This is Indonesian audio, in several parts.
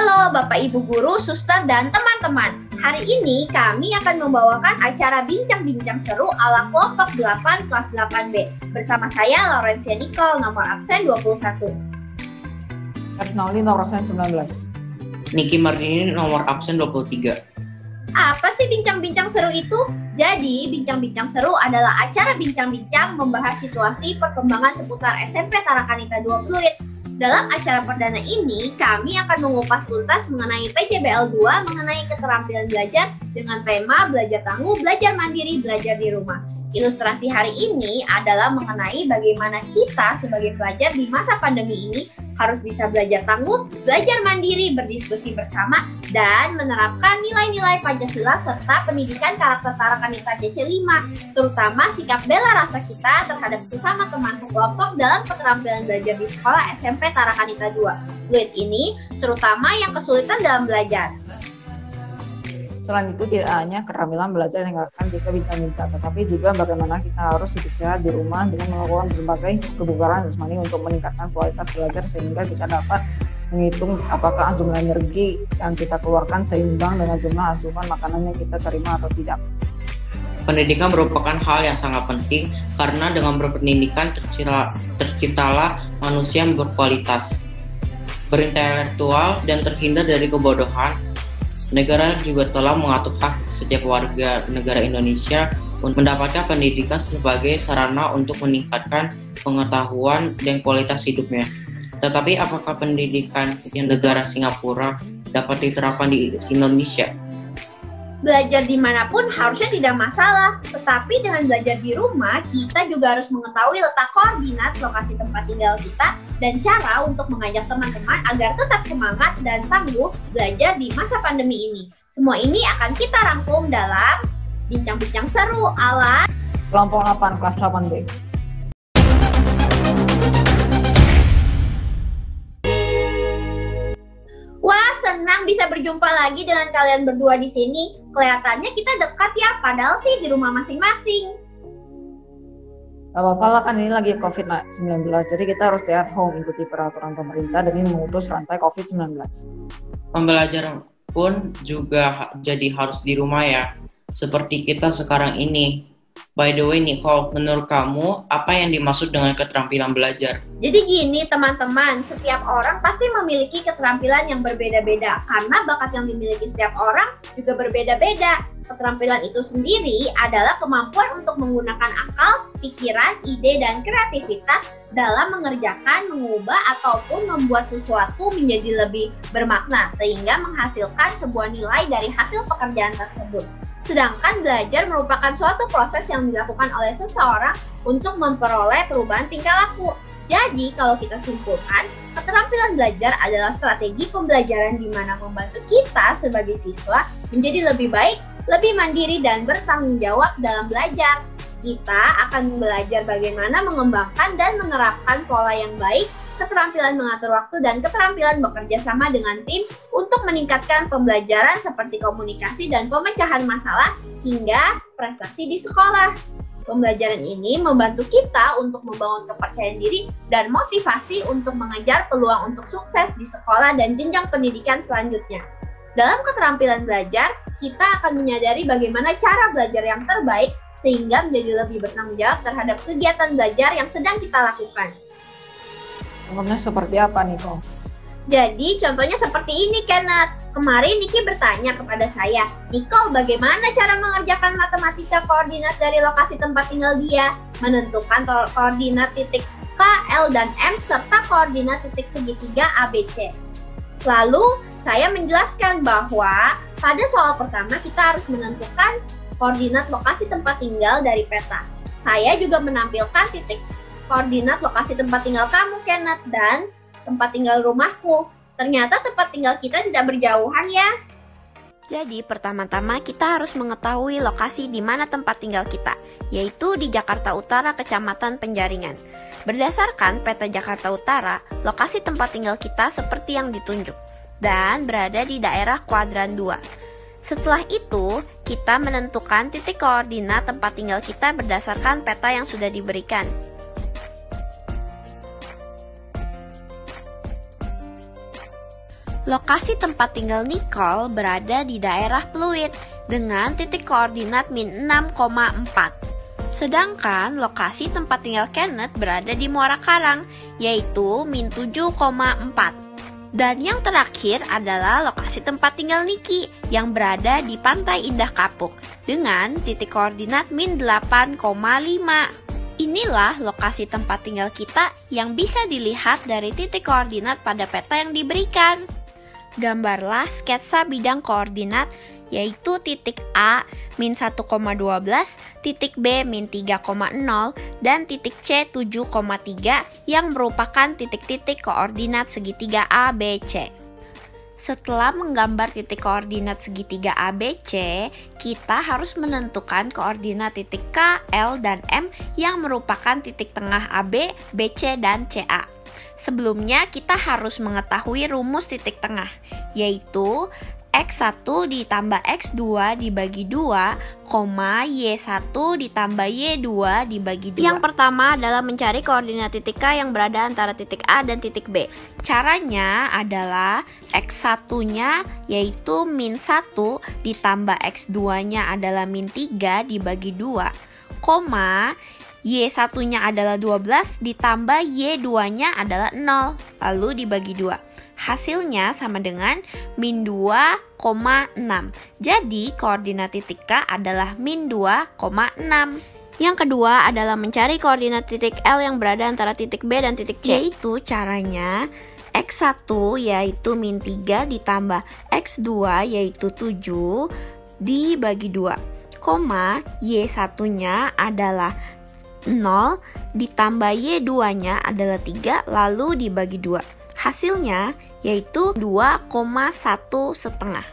Halo Bapak Ibu Guru, Suster, dan teman-teman. Hari ini kami akan membawakan acara bincang-bincang seru ala kelompok 8 kelas 8B. Bersama saya Laurencia Nicole, nomor absen 21. Ernaldi, nomor absen 19. Niki Mardini, nomor absen 23. Apa sih bincang-bincang seru itu? Jadi, bincang-bincang seru adalah acara bincang-bincang membahas situasi perkembangan seputar SMP Tarakanita 2 Pluit. Dalam acara perdana ini, kami akan mengupas tuntas mengenai PJBL 2 mengenai keterampilan belajar dengan tema belajar tangguh, belajar mandiri, belajar di rumah. Ilustrasi hari ini adalah mengenai bagaimana kita sebagai pelajar di masa pandemi ini harus bisa belajar tangguh, belajar mandiri, berdiskusi bersama, dan menerapkan nilai-nilai Pancasila serta pendidikan karakter Tarakanita CC5, terutama sikap bela rasa kita terhadap sesama teman sekelompok dalam keterampilan belajar di sekolah SMP Tarakanita 2 Pluit ini, terutama yang kesulitan dalam belajar. Selain itu, tidak hanya keterampilan belajar yang akan kita bincang-bincang, tetapi juga bagaimana kita harus hidup sehat di rumah dengan melakukan berbagai kebugaran jasmani untuk meningkatkan kualitas belajar sehingga kita dapat menghitung apakah jumlah energi yang kita keluarkan seimbang dengan jumlah asupan makanan yang kita terima atau tidak. Pendidikan merupakan hal yang sangat penting karena dengan berpendidikan terciptalah manusia yang berkualitas, berintelektual, dan terhindar dari kebodohan. Negara juga telah mengatur hak setiap warga negara Indonesia untuk mendapatkan pendidikan sebagai sarana untuk meningkatkan pengetahuan dan kualitas hidupnya. Tetapi apakah pendidikan yang negara Singapura dapat diterapkan di Indonesia? Belajar dimanapun harusnya tidak masalah, tetapi dengan belajar di rumah, kita juga harus mengetahui letak koordinat lokasi tempat tinggal kita dan cara untuk mengajak teman-teman agar tetap semangat dan tangguh belajar di masa pandemi ini. Semua ini akan kita rangkum dalam bincang-bincang seru ala Kelompok 8 kelas 8B. Wah, senang bisa berjumpa lagi dengan kalian berdua di sini. Kelihatannya kita dekat ya, padahal sih di rumah masing-masing. Gak apa-apa lah, kan ini lagi COVID-19, jadi kita harus stay at home, ikuti peraturan pemerintah demi memutus rantai COVID-19. Pembelajaran pun juga jadi harus di rumah ya, seperti kita sekarang ini. By the way Nicole, menurut kamu apa yang dimaksud dengan keterampilan belajar? Jadi gini teman-teman, setiap orang pasti memiliki keterampilan yang berbeda-beda karena bakat yang dimiliki setiap orang juga berbeda-beda. Keterampilan itu sendiri adalah kemampuan untuk menggunakan akal, pikiran, ide, dan kreativitas dalam mengerjakan, mengubah, ataupun membuat sesuatu menjadi lebih bermakna sehingga menghasilkan sebuah nilai dari hasil pekerjaan tersebut. Sedangkan belajar merupakan suatu proses yang dilakukan oleh seseorang untuk memperoleh perubahan tingkah laku. Jadi, kalau kita simpulkan, keterampilan belajar adalah strategi pembelajaran di mana membantu kita sebagai siswa menjadi lebih baik, lebih mandiri, dan bertanggung jawab dalam belajar. Kita akan belajar bagaimana mengembangkan dan menerapkan pola yang baik, keterampilan mengatur waktu, dan keterampilan bekerja sama dengan tim untuk meningkatkan pembelajaran seperti komunikasi dan pemecahan masalah hingga prestasi di sekolah. Pembelajaran ini membantu kita untuk membangun kepercayaan diri dan motivasi untuk mengejar peluang untuk sukses di sekolah dan jenjang pendidikan selanjutnya. Dalam keterampilan belajar, kita akan menyadari bagaimana cara belajar yang terbaik sehingga menjadi lebih bertanggung jawab terhadap kegiatan belajar yang sedang kita lakukan. Contohnya seperti apa, Niko? Jadi contohnya seperti ini, Kenneth. Kemarin Niki bertanya kepada saya, Nicole, bagaimana cara mengerjakan matematika koordinat dari lokasi tempat tinggal dia, menentukan koordinat titik K, L, dan M, serta koordinat titik segitiga ABC. Lalu saya menjelaskan bahwa pada soal pertama kita harus menentukan koordinat lokasi tempat tinggal dari peta. Saya juga menampilkan titik koordinat lokasi tempat tinggal kamu, Kenneth, dan tempat tinggal rumahku. Ternyata tempat tinggal kita tidak berjauhan ya. Jadi pertama-tama kita harus mengetahui lokasi di mana tempat tinggal kita, yaitu di Jakarta Utara, Kecamatan Penjaringan. Berdasarkan peta Jakarta Utara, lokasi tempat tinggal kita seperti yang ditunjuk, dan berada di daerah kuadran 2. Setelah itu, kita menentukan titik koordinat tempat tinggal kita berdasarkan peta yang sudah diberikan. Lokasi tempat tinggal Nicole berada di daerah Pluit dengan titik koordinat min 6,4. Sedangkan lokasi tempat tinggal Kenneth berada di Muara Karang, yaitu min 7,4. Dan yang terakhir adalah lokasi tempat tinggal Niki yang berada di Pantai Indah Kapuk dengan titik koordinat min 8,5. Inilah lokasi tempat tinggal kita yang bisa dilihat dari titik koordinat pada peta yang diberikan. Gambarlah sketsa bidang koordinat yaitu titik A min 1,12, titik B min 3,0, dan titik C 7,3 yang merupakan titik-titik koordinat segitiga ABC. Setelah menggambar titik koordinat segitiga ABC, kita harus menentukan koordinat titik K, L, dan M yang merupakan titik tengah AB, BC, dan CA. Sebelumnya kita harus mengetahui rumus titik tengah, yaitu X1 ditambah X2 dibagi 2, Y1 ditambah Y2 dibagi 2. Yang pertama adalah mencari koordinat titik K yang berada antara titik A dan titik B. Caranya adalah X1-nya yaitu min 1 ditambah X2-nya adalah min 3 dibagi 2, Y1-nya adalah 12 ditambah Y2-nya adalah 0, lalu dibagi 2. Hasilnya sama dengan min 2,6. Jadi koordinat titik K adalah min 2,6. Yang kedua adalah mencari koordinat titik L yang berada antara titik B dan titik C. Yaitu caranya X1 yaitu min 3 ditambah X2 yaitu 7 dibagi 2, Y1-nya adalah 0 ditambah Y2-nya adalah 3 lalu dibagi 2. Hasilnya yaitu 2,1 setengah.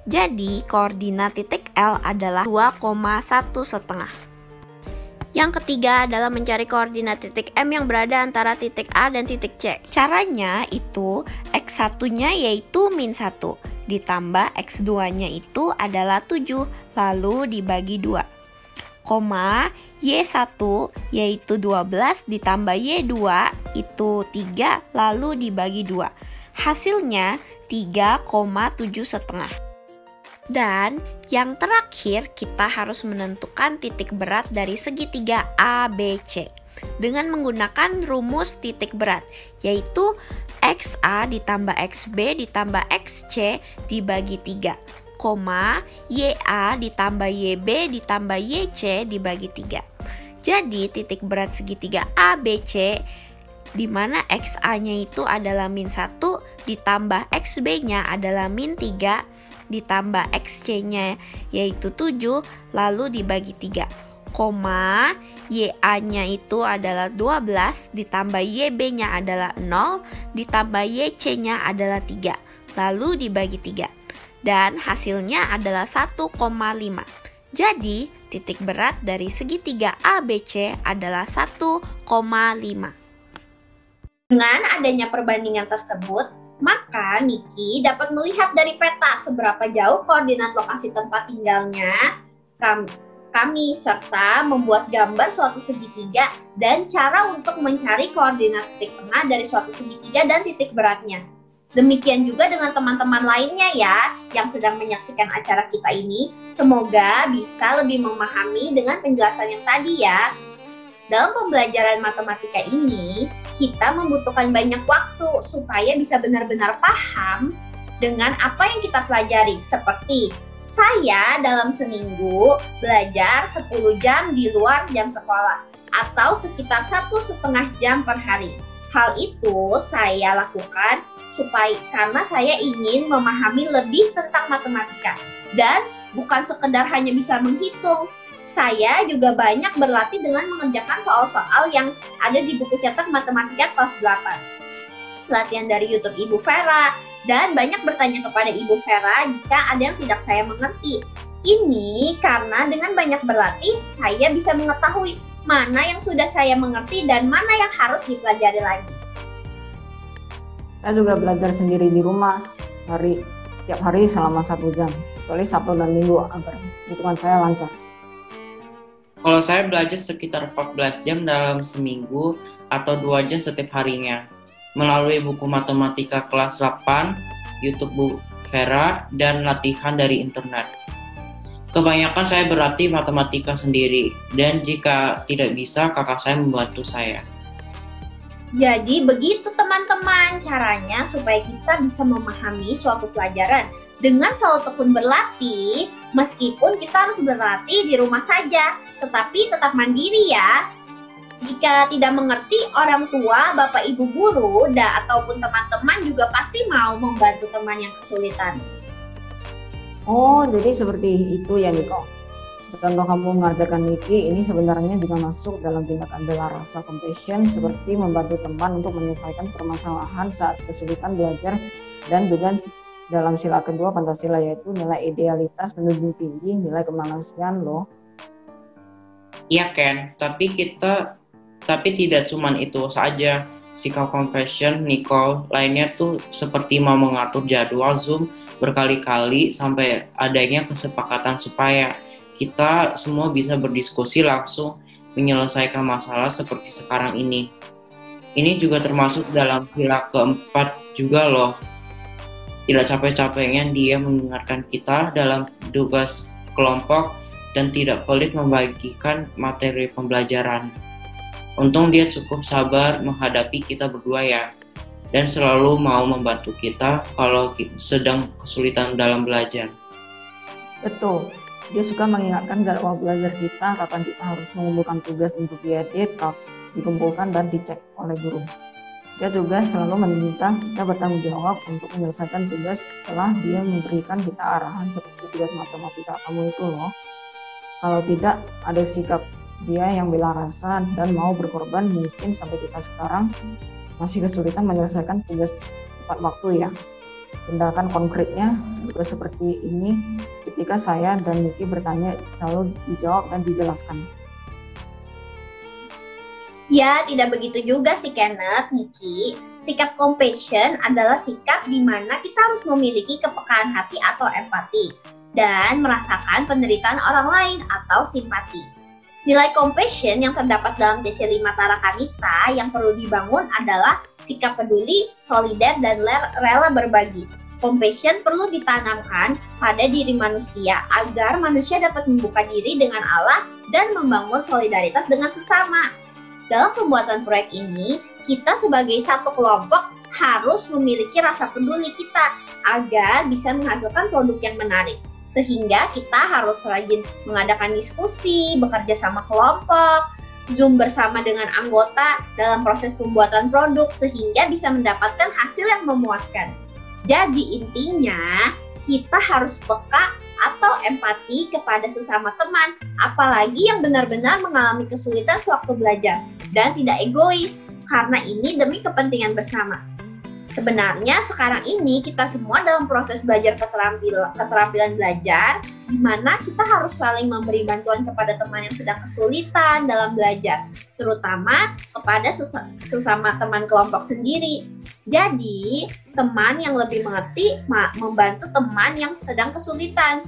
Jadi koordinat titik L adalah 2,1 setengah. Yang ketiga adalah mencari koordinat titik M yang berada antara titik A dan titik C. Caranya itu X1-nya yaitu min 1 ditambah X2-nya itu adalah 7 lalu dibagi 2, Y1 yaitu 12 ditambah Y2 itu 3 lalu dibagi 2. Hasilnya 3,7 setengah. Dan yang terakhir kita harus menentukan titik berat dari segitiga ABC dengan menggunakan rumus titik berat yaitu XA ditambah XB ditambah XC dibagi 3, YA ditambah YB ditambah YC dibagi 3. Jadi titik berat segitiga ABC di mana XA-nya itu adalah min 1 ditambah XB-nya adalah min 3 ditambah XC-nya yaitu 7 lalu dibagi 3, YA-nya itu adalah 12 ditambah YB-nya adalah 0 ditambah YC-nya adalah 3 lalu dibagi 3. Dan hasilnya adalah 1,5. Jadi, titik berat dari segitiga ABC adalah 1,5. Dengan adanya perbandingan tersebut, maka Niki dapat melihat dari peta seberapa jauh koordinat lokasi tempat tinggalnya kami serta membuat gambar suatu segitiga dan cara untuk mencari koordinat titik tengah dari suatu segitiga dan titik beratnya. Demikian juga dengan teman-teman lainnya ya yang sedang menyaksikan acara kita ini. Semoga bisa lebih memahami dengan penjelasan yang tadi ya. Dalam pembelajaran matematika ini, kita membutuhkan banyak waktu supaya bisa benar-benar paham dengan apa yang kita pelajari. Seperti saya dalam seminggu belajar 10 jam di luar jam sekolah atau sekitar 1,5 jam per hari. Hal itu saya lakukan karena saya ingin memahami lebih tentang matematika dan bukan sekedar hanya bisa menghitung. Saya juga banyak berlatih dengan mengerjakan soal-soal yang ada di buku cetak matematika kelas 8. Latihan dari YouTube Ibu Vera dan banyak bertanya kepada Ibu Vera jika ada yang tidak saya mengerti. Ini karena dengan banyak berlatih saya bisa mengetahui mana yang sudah saya mengerti dan mana yang harus dipelajari lagi. Saya juga belajar sendiri di rumah setiap hari selama 1 jam, kecuali Sabtu dan Minggu agar hitungan saya lancar. Kalau saya belajar sekitar 14 jam dalam seminggu atau 2 jam setiap harinya, melalui buku matematika kelas 8 YouTube Bu Vera, dan latihan dari internet. Kebanyakan saya berlatih matematika sendiri, dan jika tidak bisa, kakak saya membantu saya. Jadi begitu teman-teman caranya supaya kita bisa memahami suatu pelajaran dengan selalu tekun berlatih, meskipun kita harus berlatih di rumah saja, tetapi tetap mandiri ya. Jika tidak mengerti, orang tua, bapak ibu guru, ataupun teman-teman juga pasti mau membantu teman yang kesulitan. Oh, jadi seperti itu ya Niko. Contoh kamu mengajarkan Niki ini sebenarnya juga masuk dalam tindakan bela rasa compassion, seperti membantu teman untuk menyelesaikan permasalahan saat kesulitan belajar, dan juga dalam sila kedua Pancasila, yaitu nilai idealitas menjunjung tinggi nilai kemanusiaan loh. Iya Ken, tapi tidak cuma itu saja. Sikap compassion Nicole lainnya tuh seperti mau mengatur jadwal Zoom berkali-kali sampai adanya kesepakatan supaya kita semua bisa berdiskusi langsung menyelesaikan masalah seperti sekarang ini. Ini juga termasuk dalam sila keempat juga loh. Tidak capek-capeknya dia mengingatkan kita dalam tugas kelompok dan tidak pelit membagikan materi pembelajaran. Untung dia cukup sabar menghadapi kita berdua ya, dan selalu mau membantu kita kalau sedang kesulitan dalam belajar. Betul, dia suka mengingatkan jadwal belajar kita, kapan kita harus mengumpulkan tugas untuk diedit, dikumpulkan dan dicek oleh guru. Dia juga selalu meminta kita bertanggung jawab untuk menyelesaikan tugas setelah dia memberikan kita arahan seperti tugas matematika kamu itu loh. Kalau tidak ada sikap dia yang bela rasa dan mau berkorban, mungkin sampai kita sekarang masih kesulitan menyelesaikan tugas tepat waktu ya. Tindakan konkretnya juga seperti ini, ketika saya dan Niki bertanya selalu dijawab dan dijelaskan. Ya, tidak begitu juga sih Kenneth, Niki. Sikap compassion adalah sikap di mana kita harus memiliki kepekaan hati atau empati dan merasakan penderitaan orang lain atau simpati. Nilai compassion yang terdapat dalam CC5 Tarakanita yang perlu dibangun adalah sikap peduli, solider, dan rela berbagi. Compassion perlu ditanamkan pada diri manusia agar manusia dapat membuka diri dengan Allah dan membangun solidaritas dengan sesama. Dalam pembuatan proyek ini, kita sebagai satu kelompok harus memiliki rasa peduli kita agar bisa menghasilkan produk yang menarik. Sehingga kita harus rajin mengadakan diskusi, bekerja sama kelompok, Zoom bersama dengan anggota dalam proses pembuatan produk sehingga bisa mendapatkan hasil yang memuaskan. Jadi intinya kita harus peka atau empati kepada sesama teman, apalagi yang benar-benar mengalami kesulitan sewaktu belajar, dan tidak egois karena ini demi kepentingan bersama. Sebenarnya sekarang ini kita semua dalam proses belajar keterampilan belajar, di mana kita harus saling memberi bantuan kepada teman yang sedang kesulitan dalam belajar, terutama kepada sesama teman kelompok sendiri. Jadi, teman yang lebih mengerti membantu teman yang sedang kesulitan.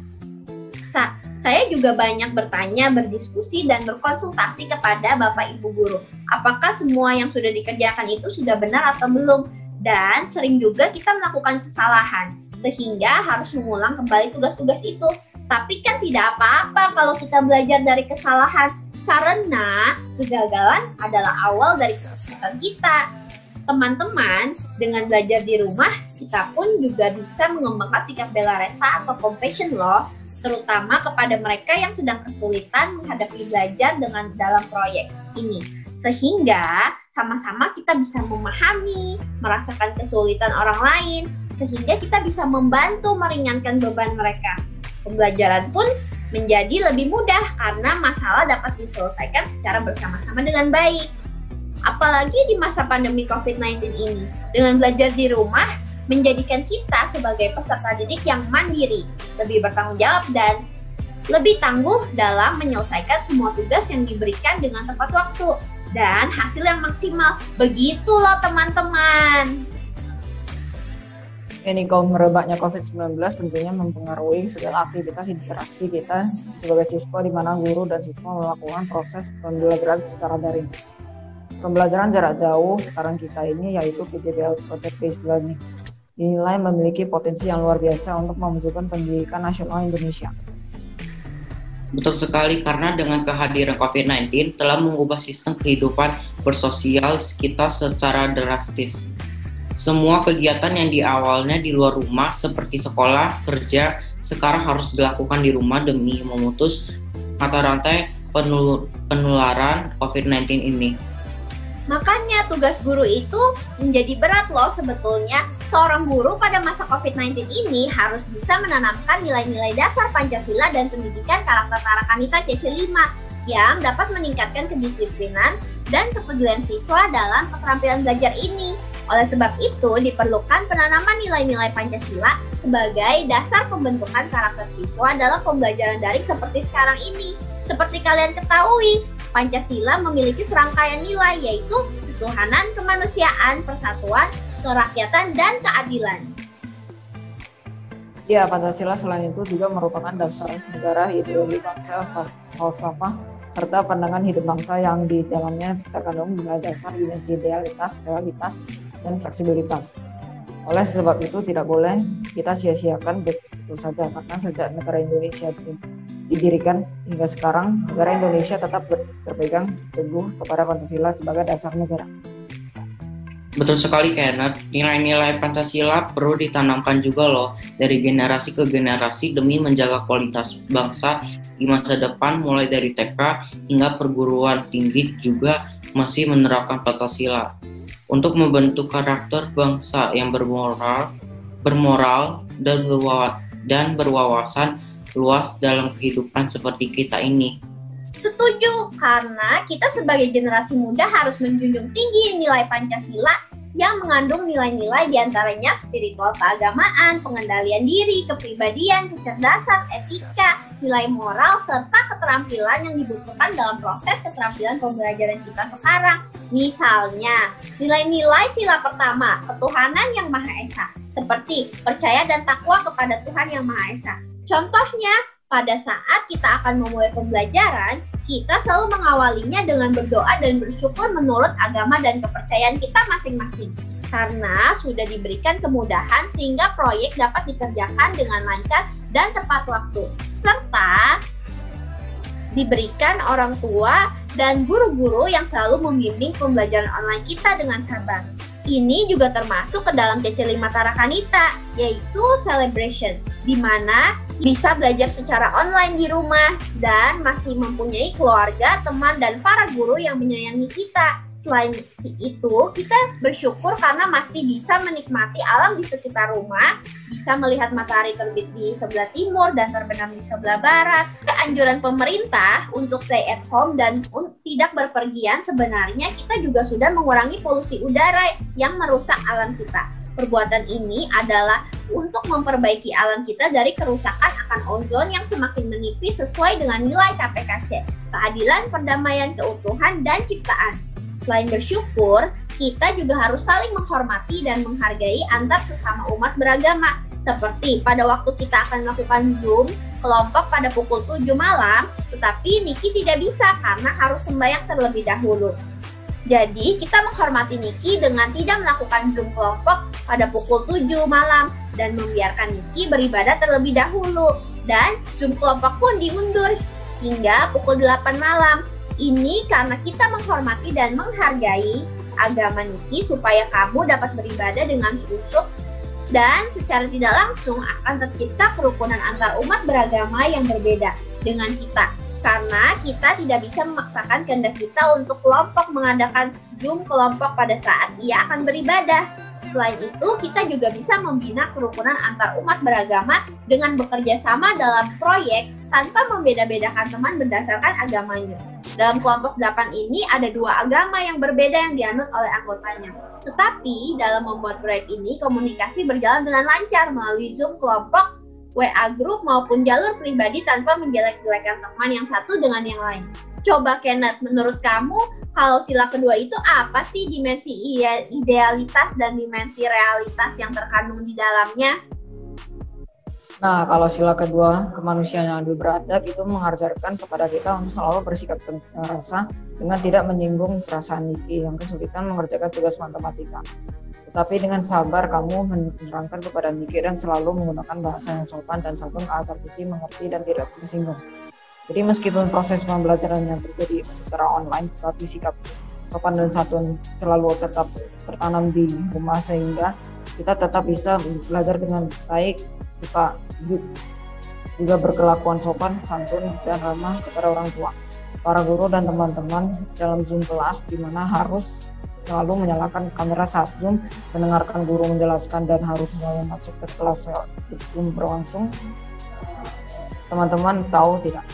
Saya juga banyak bertanya, berdiskusi, dan berkonsultasi kepada Bapak Ibu Guru. Apakah semua yang sudah dikerjakan itu sudah benar atau belum? Dan sering juga kita melakukan kesalahan, sehingga harus mengulang kembali tugas-tugas itu. Tapi kan tidak apa-apa kalau kita belajar dari kesalahan, karena kegagalan adalah awal dari kesuksesan kita. Teman-teman, dengan belajar di rumah, kita pun juga bisa mengembangkan sikap bela rasa atau compassion loh, terutama kepada mereka yang sedang kesulitan menghadapi belajar dalam proyek ini. Sehingga sama-sama kita bisa memahami, merasakan kesulitan orang lain, sehingga kita bisa membantu meringankan beban mereka. Pembelajaran pun menjadi lebih mudah karena masalah dapat diselesaikan secara bersama-sama dengan baik. Apalagi di masa pandemi COVID-19 ini, dengan belajar di rumah, menjadikan kita sebagai peserta didik yang mandiri, lebih bertanggung jawab, dan lebih tangguh dalam menyelesaikan semua tugas yang diberikan dengan tepat waktu dan hasil yang maksimal. Begitu loh teman-teman. Ini kalau merebaknya COVID-19 tentunya mempengaruhi segala aktivitas interaksi kita sebagai siswa, di mana guru dan siswa melakukan proses pembelajaran secara daring. Pembelajaran jarak jauh sekarang kita ini yaitu PJJ istilahnya. dinilai memiliki potensi yang luar biasa untuk memajukan pendidikan nasional Indonesia. Betul sekali, karena dengan kehadiran COVID-19 telah mengubah sistem kehidupan bersosial kita secara drastis. Semua kegiatan yang di awalnya di luar rumah seperti sekolah, kerja, sekarang harus dilakukan di rumah demi memutus mata rantai penularan COVID-19 ini. Makanya tugas guru itu menjadi berat loh sebetulnya. Seorang guru pada masa COVID-19 ini harus bisa menanamkan nilai-nilai dasar Pancasila dan pendidikan karakter Tarakanita CC5 yang dapat meningkatkan kedisiplinan dan kepedulian siswa dalam keterampilan belajar ini. Oleh sebab itu, diperlukan penanaman nilai-nilai Pancasila sebagai dasar pembentukan karakter siswa dalam pembelajaran daring seperti sekarang ini. Seperti kalian ketahui, Pancasila memiliki serangkaian nilai yaitu ketuhanan, kemanusiaan, persatuan, kerakyatan, dan keadilan. Ya, Pancasila selain itu juga merupakan dasar negara, ideologi bangsa, falsafah, serta pandangan hidup bangsa yang di dalamnya terkandung nilai dasar dimensi idealitas, realitas, dan fleksibilitas. Oleh sebab itu tidak boleh kita sia-siakan begitu saja, karena sejak negara Indonesia didirikan hingga sekarang, negara Indonesia tetap berpegang teguh kepada Pancasila sebagai dasar negara. Betul sekali, Kenneth. Nilai-nilai Pancasila perlu ditanamkan juga loh dari generasi ke generasi demi menjaga kualitas bangsa di masa depan, mulai dari TK hingga perguruan tinggi juga masih menerapkan Pancasila untuk membentuk karakter bangsa yang bermoral dan berwawasan luas dalam kehidupan seperti kita ini. Setuju, karena kita sebagai generasi muda harus menjunjung tinggi nilai Pancasila yang mengandung nilai-nilai diantaranya spiritual keagamaan, pengendalian diri, kepribadian, kecerdasan, etika, nilai moral, serta keterampilan yang dibutuhkan dalam proses keterampilan pembelajaran kita sekarang. Misalnya, nilai-nilai sila pertama, ketuhanan yang Maha Esa, seperti percaya dan takwa kepada Tuhan yang Maha Esa. Contohnya, pada saat kita akan memulai pembelajaran, kita selalu mengawalinya dengan berdoa dan bersyukur menurut agama dan kepercayaan kita masing-masing. Karena sudah diberikan kemudahan sehingga proyek dapat dikerjakan dengan lancar dan tepat waktu. Serta diberikan orang tua dan guru-guru yang selalu membimbing pembelajaran online kita dengan sabar. Ini juga termasuk ke dalam CC5 Tarakanita, yaitu celebration, di mana bisa belajar secara online di rumah dan masih mempunyai keluarga, teman, dan para guru yang menyayangi kita. Selain itu, kita bersyukur karena masih bisa menikmati alam di sekitar rumah, bisa melihat matahari terbit di sebelah timur dan terbenam di sebelah barat. Anjuran pemerintah untuk stay at home dan tidak berpergian, sebenarnya kita juga sudah mengurangi polusi udara yang merusak alam kita. Perbuatan ini adalah untuk memperbaiki alam kita dari kerusakan akan ozon yang semakin menipis sesuai dengan nilai KPKC, keadilan, perdamaian, keutuhan, dan ciptaan. Selain bersyukur, kita juga harus saling menghormati dan menghargai antar sesama umat beragama. Seperti pada waktu kita akan melakukan Zoom kelompok pada pukul 7 malam, tetapi Niki tidak bisa karena harus sembahyang terlebih dahulu. Jadi, kita menghormati Niki dengan tidak melakukan Zoom kelompok pada pukul 7 malam dan membiarkan Niki beribadah terlebih dahulu. Dan Zoom kelompok pun diundur hingga pukul 8 malam. Ini karena kita menghormati dan menghargai agama Niki supaya kamu dapat beribadah dengan khusyuk dan secara tidak langsung akan tercipta kerukunan antar umat beragama yang berbeda dengan kita. Karena kita tidak bisa memaksakan kehendak kita untuk kelompok mengadakan Zoom kelompok pada saat ia akan beribadah. Selain itu, kita juga bisa membina kerukunan antar umat beragama dengan bekerja sama dalam proyek tanpa membeda-bedakan teman berdasarkan agamanya. Dalam kelompok 8 ini ada 2 agama yang berbeda yang dianut oleh anggotanya. Tetapi dalam membuat proyek ini, komunikasi berjalan dengan lancar melalui Zoom kelompok, WA group maupun jalur pribadi tanpa menjelek-jelekan teman yang satu dengan yang lain. Coba Kenneth, menurut kamu kalau sila kedua itu apa sih dimensi idealitas dan dimensi realitas yang terkandung di dalamnya? Nah, kalau sila kedua, kemanusiaan yang adil beradab itu mengajarkan kepada kita untuk selalu bersikap rasa dengan tidak menyinggung perasaan Niki yang kesulitan mengerjakan tugas matematika. Tetapi dengan sabar kamu menerangkan kepada Niki dan selalu menggunakan bahasa yang sopan dan santun agar Niki mengerti dan tidak tersinggung. Jadi meskipun proses pembelajaran yang terjadi secara online, tetapi sikap sopan dan santun selalu tetap tertanam di rumah sehingga kita tetap bisa belajar dengan baik, juga berkelakuan sopan, santun, dan ramah kepada orang tua, para guru dan teman-teman dalam Zoom kelas, di mana harus selalu menyalakan kamera saat Zoom, mendengarkan guru menjelaskan, dan harus selalu masuk ke kelas saat Zoom berlangsung. Teman-teman tahu tidak,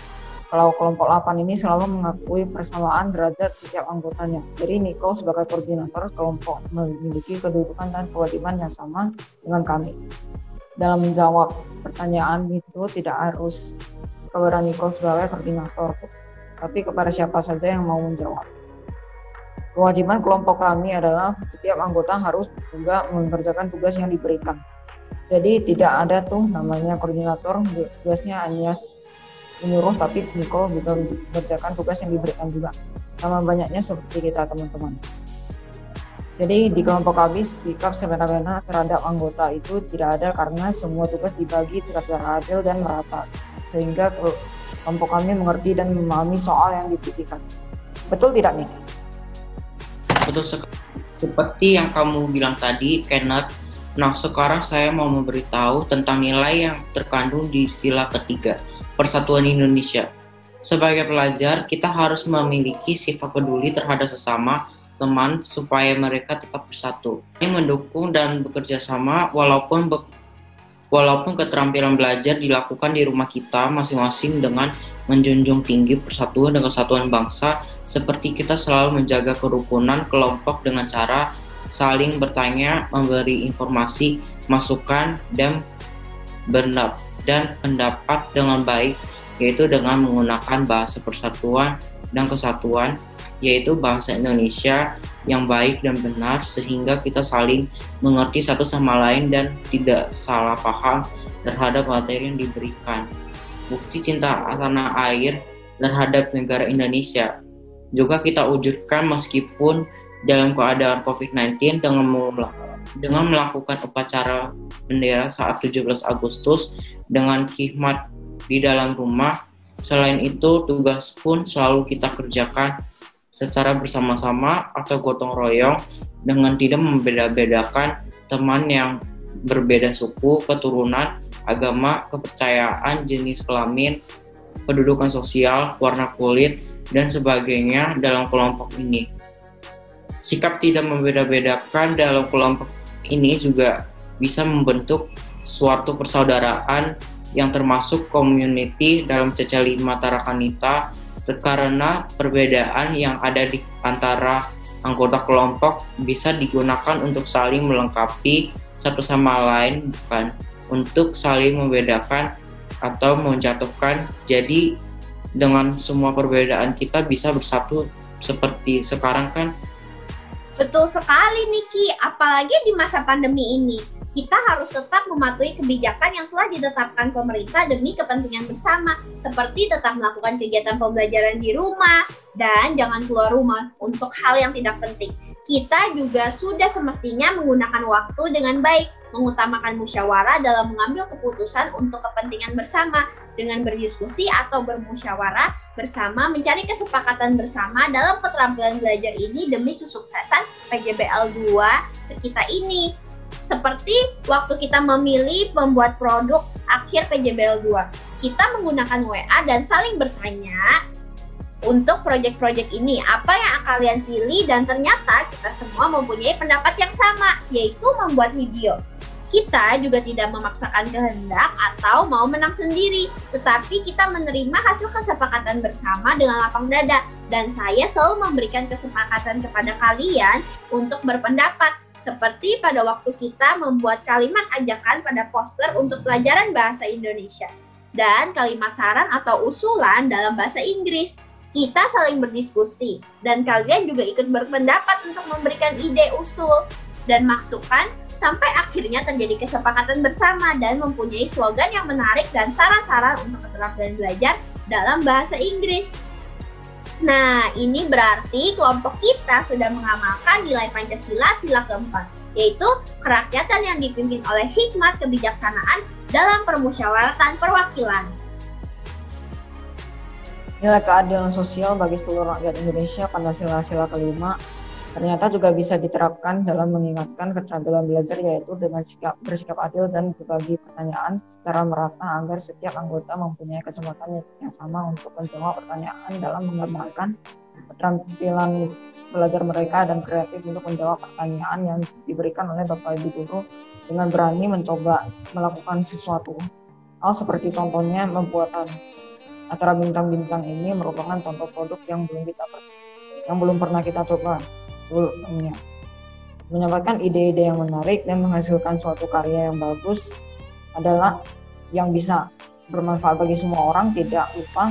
kalau kelompok 8 ini selalu mengakui persamaan derajat setiap anggotanya. Jadi Nicole sebagai koordinator kelompok memiliki kedudukan dan kewajiban yang sama dengan kami. Dalam menjawab pertanyaan itu tidak harus kepada Nicole sebagai koordinator, tapi kepada siapa saja yang mau menjawab. Kewajiban kelompok kami adalah setiap anggota harus juga mengerjakan tugas yang diberikan. Jadi tidak ada tuh namanya koordinator, tugasnya hanya menyuruh, tapi Nicole juga mengerjakan tugas yang diberikan juga. Sama banyaknya seperti kita teman-teman. Jadi di kelompok kami sikap semena-mena terhadap anggota itu tidak ada karena semua tugas dibagi secara adil dan merata. Sehingga kelompok kami mengerti dan memahami soal yang dipikirkan. Betul tidak nih? Betul sekali. Seperti yang kamu bilang tadi, Kenneth. Nah, sekarang saya mau memberitahu tentang nilai yang terkandung di sila ketiga, Persatuan Indonesia. Sebagai pelajar, kita harus memiliki sifat peduli terhadap sesama teman supaya mereka tetap bersatu. Ini mendukung dan bekerja sama walaupun keterampilan belajar dilakukan di rumah kita masing-masing dengan menjunjung tinggi persatuan dan kesatuan bangsa, seperti kita selalu menjaga kerukunan kelompok dengan cara saling bertanya, memberi informasi, masukan, dan pendapat dengan baik, yaitu dengan menggunakan bahasa persatuan dan kesatuan, yaitu bahasa Indonesia yang baik dan benar, sehingga kita saling mengerti satu sama lain dan tidak salah paham terhadap materi yang diberikan. Bukti cinta tanah air terhadap negara Indonesia juga kita wujudkan meskipun dalam keadaan COVID-19 dengan melakukan upacara bendera saat 17 Agustus dengan khidmat di dalam rumah. Selain itu, tugas pun selalu kita kerjakan secara bersama-sama atau gotong royong dengan tidak membeda-bedakan teman yang berbeda suku, keturunan, agama, kepercayaan, jenis kelamin, kedudukan sosial, warna kulit, dan sebagainya dalam kelompok ini. Sikap tidak membeda-bedakan dalam kelompok ini juga bisa membentuk suatu persaudaraan yang termasuk community dalam Caca 5 Tarakanita, karena perbedaan yang ada di antara anggota kelompok bisa digunakan untuk saling melengkapi satu sama lain, bukan untuk saling membedakan atau menjatuhkan. Jadi dengan semua perbedaan kita bisa bersatu seperti sekarang kan. Betul sekali Niki, apalagi di masa pandemi ini. Kita harus tetap mematuhi kebijakan yang telah ditetapkan pemerintah demi kepentingan bersama, seperti tetap melakukan kegiatan pembelajaran di rumah dan jangan keluar rumah untuk hal yang tidak penting. Kita juga sudah semestinya menggunakan waktu dengan baik, mengutamakan musyawarah dalam mengambil keputusan untuk kepentingan bersama, dengan berdiskusi atau bermusyawarah bersama mencari kesepakatan bersama dalam keterampilan belajar ini demi kesuksesan PJBL 2 kita ini. Seperti waktu kita memilih membuat produk akhir PJBL 2, kita menggunakan WA dan saling bertanya untuk proyek-proyek ini, apa yang kalian pilih, dan ternyata kita semua mempunyai pendapat yang sama, yaitu membuat video. Kita juga tidak memaksakan kehendak atau mau menang sendiri, tetapi kita menerima hasil kesepakatan bersama dengan lapang dada, dan saya selalu memberikan kesepakatan kepada kalian untuk berpendapat, seperti pada waktu kita membuat kalimat ajakan pada poster untuk pelajaran bahasa Indonesia, dan kalimat saran atau usulan dalam bahasa Inggris. Kita saling berdiskusi, dan kalian juga ikut berpendapat untuk memberikan ide, usul, dan masukan, sampai akhirnya terjadi kesepakatan bersama dan mempunyai slogan yang menarik dan saran-saran untuk keterampilan belajar dalam bahasa Inggris. Nah, ini berarti kelompok kita sudah mengamalkan nilai Pancasila sila keempat, yaitu kerakyatan yang dipimpin oleh hikmat kebijaksanaan dalam permusyawaratan perwakilan. Nilai keadilan sosial bagi seluruh rakyat Indonesia, Pancasila kelima, ternyata juga bisa diterapkan dalam mengingatkan keterampilan belajar, yaitu dengan bersikap adil dan berbagi pertanyaan secara merata agar setiap anggota mempunyai kesempatan yang sama untuk menjawab pertanyaan dalam mengembangkan keterampilan belajar mereka dan kreatif untuk menjawab pertanyaan yang diberikan oleh Bapak Ibu guru dengan berani mencoba melakukan sesuatu. Hal seperti contohnya pembuatan acara bintang-bintang ini merupakan contoh produk yang belum pernah kita coba sebelumnya. Menyampaikan ide-ide yang menarik dan menghasilkan suatu karya yang bagus adalah yang bisa bermanfaat bagi semua orang. Tidak lupa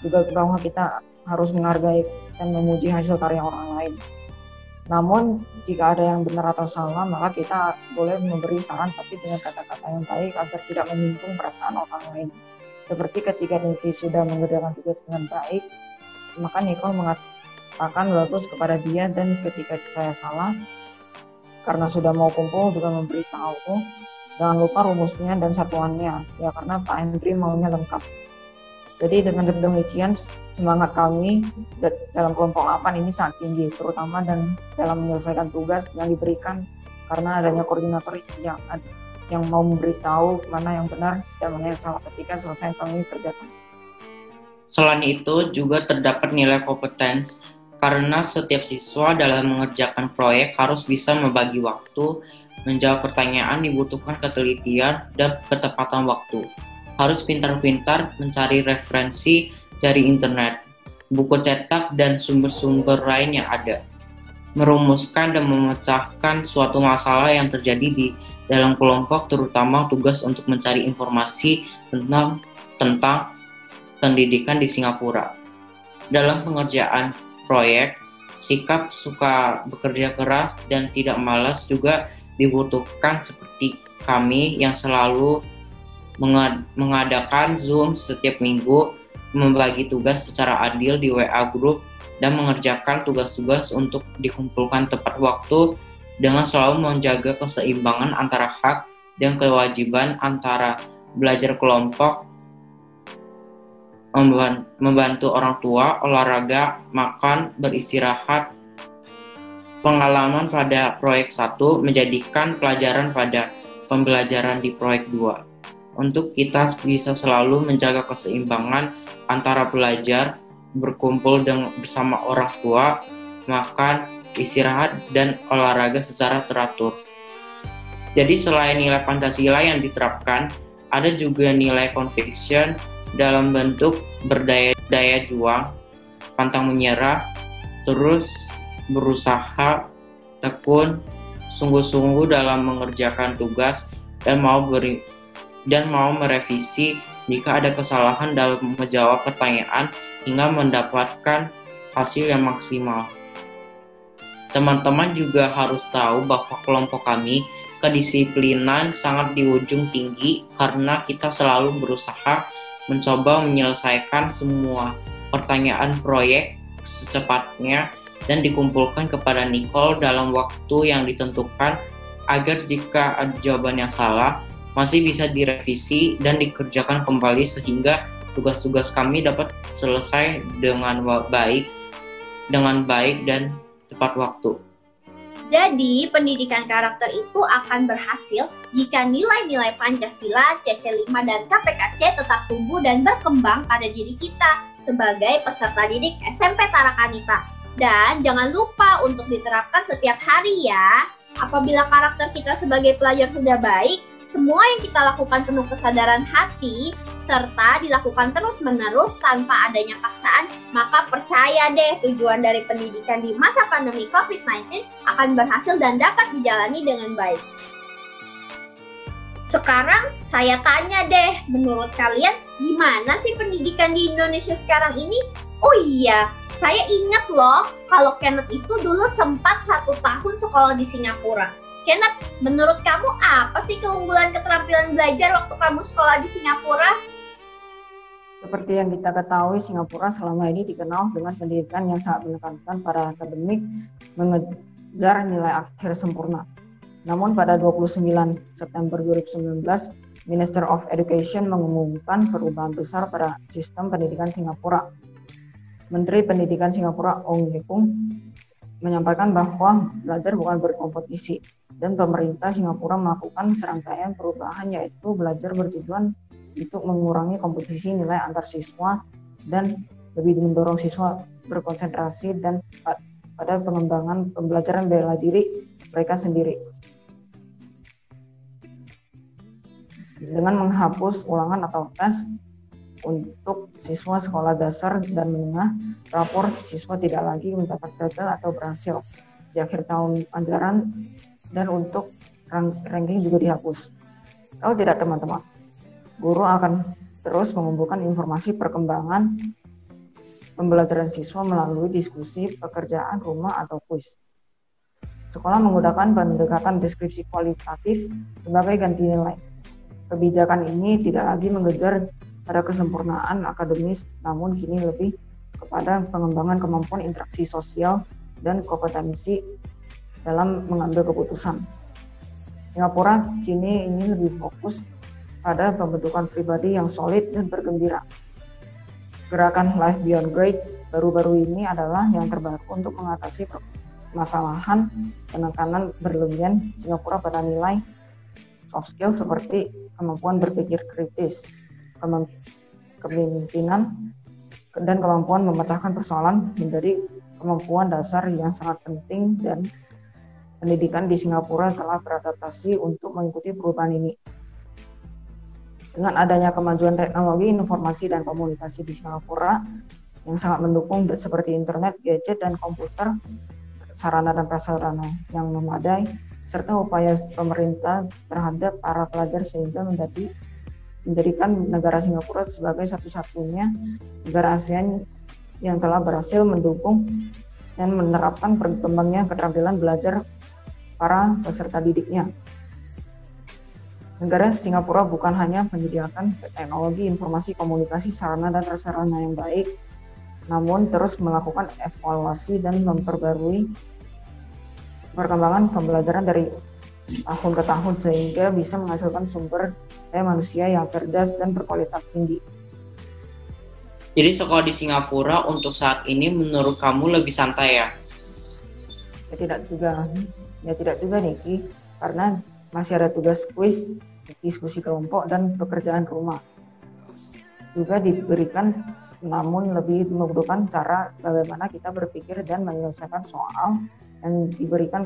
juga bahwa kita harus menghargai dan memuji hasil karya orang lain. Namun jika ada yang benar atau salah, maka kita boleh memberi saran tapi dengan kata-kata yang baik agar tidak menyinggung perasaan orang lain. Seperti ketika Niki sudah mengerjakan tugas dengan baik, maka Nicole mengatakan bagus kepada dia, dan ketika saya salah karena sudah mau kumpul juga memberitahu jangan lupa rumusnya dan satuannya, ya karena Pak Hendri maunya lengkap. Jadi dengan demikian semangat kami dalam kelompok 8 ini sangat tinggi, terutama dan dalam menyelesaikan tugas yang diberikan karena adanya koordinator yang mau memberitahu mana yang benar dan mana yang salah ketika selesai kami kerjakan. Selain itu juga terdapat nilai kompetensi karena setiap siswa dalam mengerjakan proyek harus bisa membagi waktu, menjawab pertanyaan, dibutuhkan ketelitian dan ketepatan waktu. Harus pintar-pintar mencari referensi dari internet, buku cetak, dan sumber-sumber lain yang ada. Merumuskan dan memecahkan suatu masalah yang terjadi di dalam kelompok, terutama tugas untuk mencari informasi tentang pendidikan di Singapura. Dalam pengerjaan proyek, sikap suka bekerja keras dan tidak malas juga dibutuhkan, seperti kami yang selalu mengadakan Zoom setiap minggu, membagi tugas secara adil di WA Group, dan mengerjakan tugas-tugas untuk dikumpulkan tepat waktu dengan selalu menjaga keseimbangan antara hak dan kewajiban antara belajar kelompok, membantu orang tua, olahraga, makan, beristirahat. Pengalaman pada proyek 1 menjadikan pelajaran pada pembelajaran di proyek 2. Untuk kita bisa selalu menjaga keseimbangan antara belajar, berkumpul bersama orang tua, makan, istirahat, dan olahraga secara teratur. Jadi selain nilai Pancasila yang diterapkan, ada juga nilai conviction dalam bentuk berdaya juang, pantang menyerah, terus berusaha, tekun, sungguh-sungguh dalam mengerjakan tugas, dan mau merevisi jika ada kesalahan dalam menjawab pertanyaan hingga mendapatkan hasil yang maksimal. Teman-teman juga harus tahu bahwa kelompok kami kedisiplinan sangat di ujung tinggi karena kita selalu berusaha mencoba menyelesaikan semua pertanyaan proyek secepatnya dan dikumpulkan kepada Nicole dalam waktu yang ditentukan agar jika ada jawaban yang salah masih bisa direvisi dan dikerjakan kembali sehingga tugas-tugas kami dapat selesai dengan baik dan tepat waktu. Jadi, pendidikan karakter itu akan berhasil jika nilai-nilai Pancasila, CC5, dan KPKC tetap tumbuh dan berkembang pada diri kita sebagai peserta didik SMP Tarakanita. Dan jangan lupa untuk diterapkan setiap hari ya. Apabila karakter kita sebagai pelajar sudah baik, semua yang kita lakukan penuh kesadaran hati, serta dilakukan terus-menerus tanpa adanya paksaan, maka percaya deh tujuan dari pendidikan di masa pandemi COVID-19 akan berhasil dan dapat dijalani dengan baik. Sekarang saya tanya deh, menurut kalian gimana sih pendidikan di Indonesia sekarang ini? Oh iya, saya ingat loh kalau Kenneth itu dulu sempat 1 tahun sekolah di Singapura. Kenneth, menurut kamu apa sih keunggulan keterampilan belajar waktu kamu sekolah di Singapura? Seperti yang kita ketahui, Singapura selama ini dikenal dengan pendidikan yang sangat menekankan para akademik mengejar nilai akhir sempurna. Namun pada 29 September 2019, Minister of Education mengumumkan perubahan besar pada sistem pendidikan Singapura. Menteri Pendidikan Singapura Ong Ye Kung menyampaikan bahwa belajar bukan berkompetisi, dan pemerintah Singapura melakukan serangkaian perubahan, yaitu belajar bertujuan untuk mengurangi kompetisi nilai antar siswa dan lebih mendorong siswa berkonsentrasi dan pada pengembangan pembelajaran bela diri mereka sendiri. Dengan menghapus ulangan atau tes untuk siswa sekolah dasar dan menengah, rapor siswa tidak lagi mencatat gagal atau berhasil di akhir tahun ajaran, dan untuk ranking juga dihapus. Kalau tidak, teman-teman, guru akan terus mengumpulkan informasi perkembangan pembelajaran siswa melalui diskusi, pekerjaan rumah, atau kuis. Sekolah menggunakan pendekatan deskripsi kualitatif sebagai ganti nilai. Kebijakan ini tidak lagi mengejar pada kesempurnaan akademis, namun kini lebih kepada pengembangan kemampuan interaksi sosial dan kompetensi dalam mengambil keputusan. Singapura kini ini lebih fokus pada pembentukan pribadi yang solid dan bergembira. Gerakan Life Beyond Grades baru-baru ini adalah yang terbaru untuk mengatasi permasalahan penekanan berlebihan Singapura pada nilai soft skill seperti kemampuan berpikir kritis, kepemimpinan, dan kemampuan memecahkan persoalan menjadi kemampuan dasar yang sangat penting, dan pendidikan di Singapura telah beradaptasi untuk mengikuti perubahan ini. Dengan adanya kemajuan teknologi informasi dan komunikasi di Singapura yang sangat mendukung seperti internet, gadget, dan komputer, sarana dan prasarana yang memadai, serta upaya pemerintah terhadap para pelajar sehingga menjadikan negara Singapura sebagai satu-satunya negara ASEAN yang telah berhasil mendukung dan menerapkan berkembangnya keterampilan belajar para peserta didiknya. Negara Singapura bukan hanya menyediakan teknologi informasi komunikasi, sarana dan prasarana yang baik, namun terus melakukan evaluasi dan memperbarui perkembangan pembelajaran dari tahun ke tahun sehingga bisa menghasilkan sumber daya manusia yang cerdas dan berkualitas tinggi. Jadi sekolah di Singapura untuk saat ini menurut kamu lebih santai ya? Ya tidak juga Niki, karena masih ada tugas kuis, diskusi kelompok, dan pekerjaan rumah. Juga diberikan, namun lebih membutuhkan cara bagaimana kita berpikir dan menyelesaikan soal yang diberikan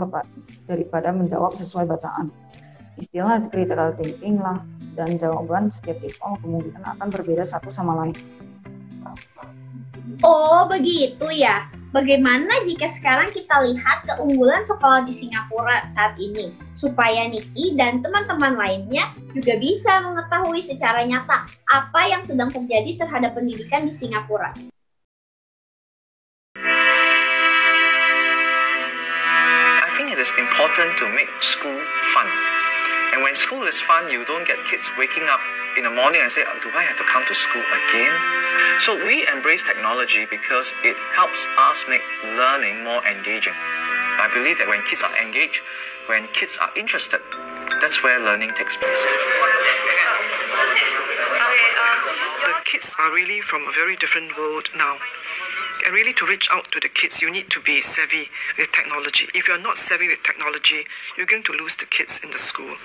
daripada menjawab sesuai bacaan. Istilah critical thinking lah, dan jawaban setiap siswa kemungkinan akan berbeda satu sama lain. Oh, begitu ya. Bagaimana jika sekarang kita lihat keunggulan sekolah di Singapura saat ini, supaya Niki dan teman-teman lainnya juga bisa mengetahui secara nyata apa yang sedang terjadi terhadap pendidikan di Singapura. I think it is important to make school fun. And when school is fun, you don't get kids waking up in the morning and say, do I have to come to school again? So we embrace technology because it helps us make learning more engaging. I believe that when kids are engaged, when kids are interested, that's where learning takes place. The kids are really from a very different world now. And really to reach out to the kids, you need to be savvy with technology. If you're not savvy with technology, you're going to lose the kids in the school.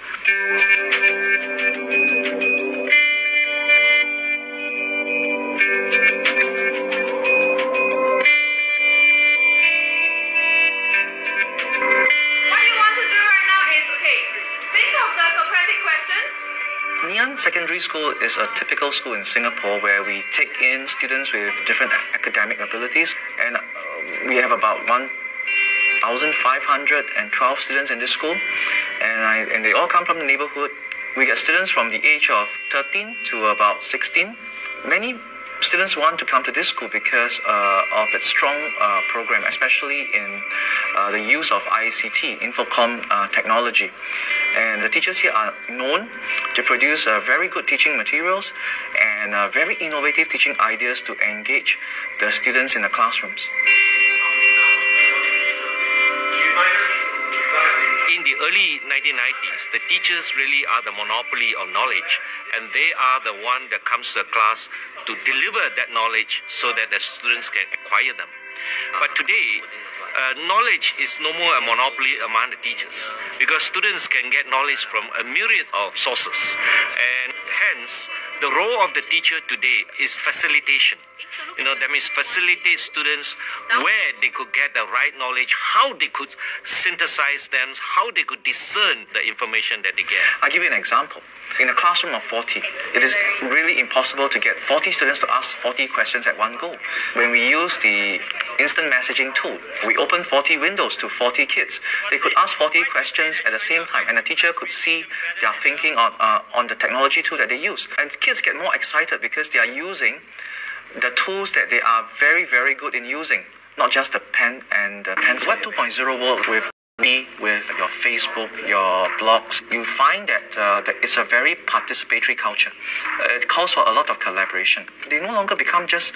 Ngee Ann Secondary School is a typical school in Singapore where we take in students with different academic abilities, and we have about 1,512 students in this school, and they all come from the neighborhood. We get students from the age of 13 to about 16. Many students want to come to this school because of its strong program, especially in the use of ICT, Infocom technology. And the teachers here are known to produce very good teaching materials and very innovative teaching ideas to engage the students in the classrooms. in the early 1990s, the teachers really are the monopoly of knowledge, and they are the one that comes to the class to deliver that knowledge so that the students can acquire them. But today, knowledge is no more a monopoly among the teachers, because students can get knowledge from a myriad of sources, and hence the role of the teacher today is facilitation. That means facilitate students where they could get the right knowledge, how they could synthesize them, how they could discern the information that they get. I'll give you an example. In a classroom of 40, it is really impossible to get 40 students to ask 40 questions at one go. When we use the instant messaging tool, we open 40 windows to 40 kids. They could ask 40 questions at the same time, and the teacher could see their thinking on the technology tool that they use. And kids get more excited because they are using the tools that they are very, very good in using, not just the pen and the pencil. Web 2.0 world with your Facebook, your blogs, you find that it's a very participatory culture. It calls for a lot of collaboration. They no longer become just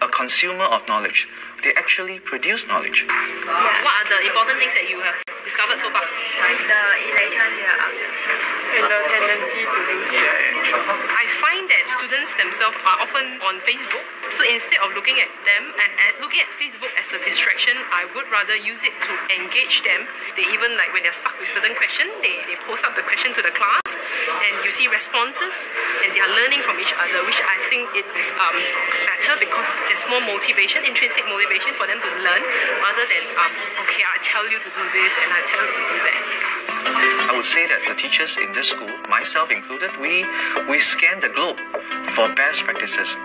a consumer of knowledge. They actually produce knowledge. What are the important things that you have discovered so far? Like the electronic reaction and the tendency to lose their interest. I find that students themselves are often on Facebook. So instead of looking at them and looking at Facebook as a distraction, I would rather use it to engage them. They even, like when they're stuck with certain question, they post up the question to the class, and you see responses, and they are learning from each other, which I think it's better because there's more motivation, intrinsic motivation for them to learn, rather than okay, I tell you to do this and I tell you to do that. I would say that the teachers in this school, myself included, we scan the globe for best practices.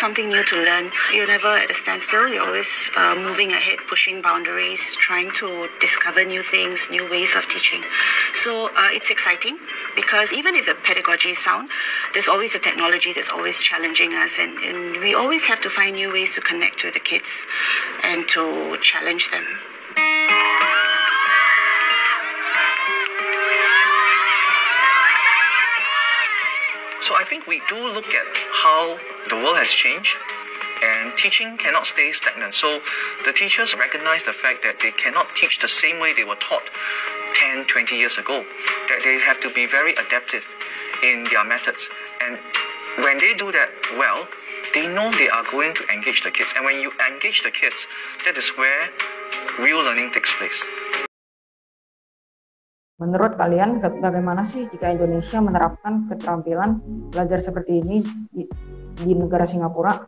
Something new to learn. You're never at a standstill. You're always moving ahead, pushing boundaries, trying to discover new things, new ways of teaching. So it's exciting because even if the pedagogy is sound, there's always a technology that's always challenging us, and we always have to find new ways to connect with the kids and to challenge them. So I think we do look at how the world has changed, and teaching cannot stay stagnant. So the teachers recognize the fact that they cannot teach the same way they were taught 10, 20 years ago, that they have to be very adaptive in their methods. And when they do that well, they know they are going to engage the kids. And when you engage the kids, that is where real learning takes place. Menurut kalian, bagaimana sih jika Indonesia menerapkan keterampilan belajar seperti ini di negara Singapura?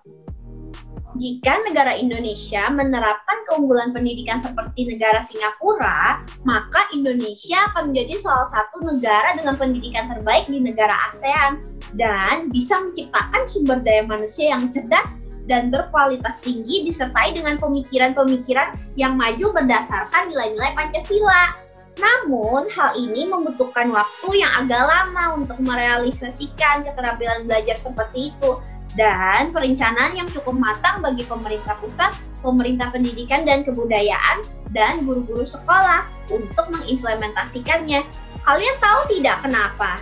Jika negara Indonesia menerapkan keunggulan pendidikan seperti negara Singapura, maka Indonesia akan menjadi salah satu negara dengan pendidikan terbaik di negara ASEAN dan bisa menciptakan sumber daya manusia yang cerdas dan berkualitas tinggi disertai dengan pemikiran-pemikiran yang maju berdasarkan nilai-nilai Pancasila. Namun, hal ini membutuhkan waktu yang agak lama untuk merealisasikan keterampilan belajar seperti itu dan perencanaan yang cukup matang bagi pemerintah pusat, pemerintah pendidikan dan kebudayaan, dan guru-guru sekolah untuk mengimplementasikannya. Kalian tahu tidak kenapa?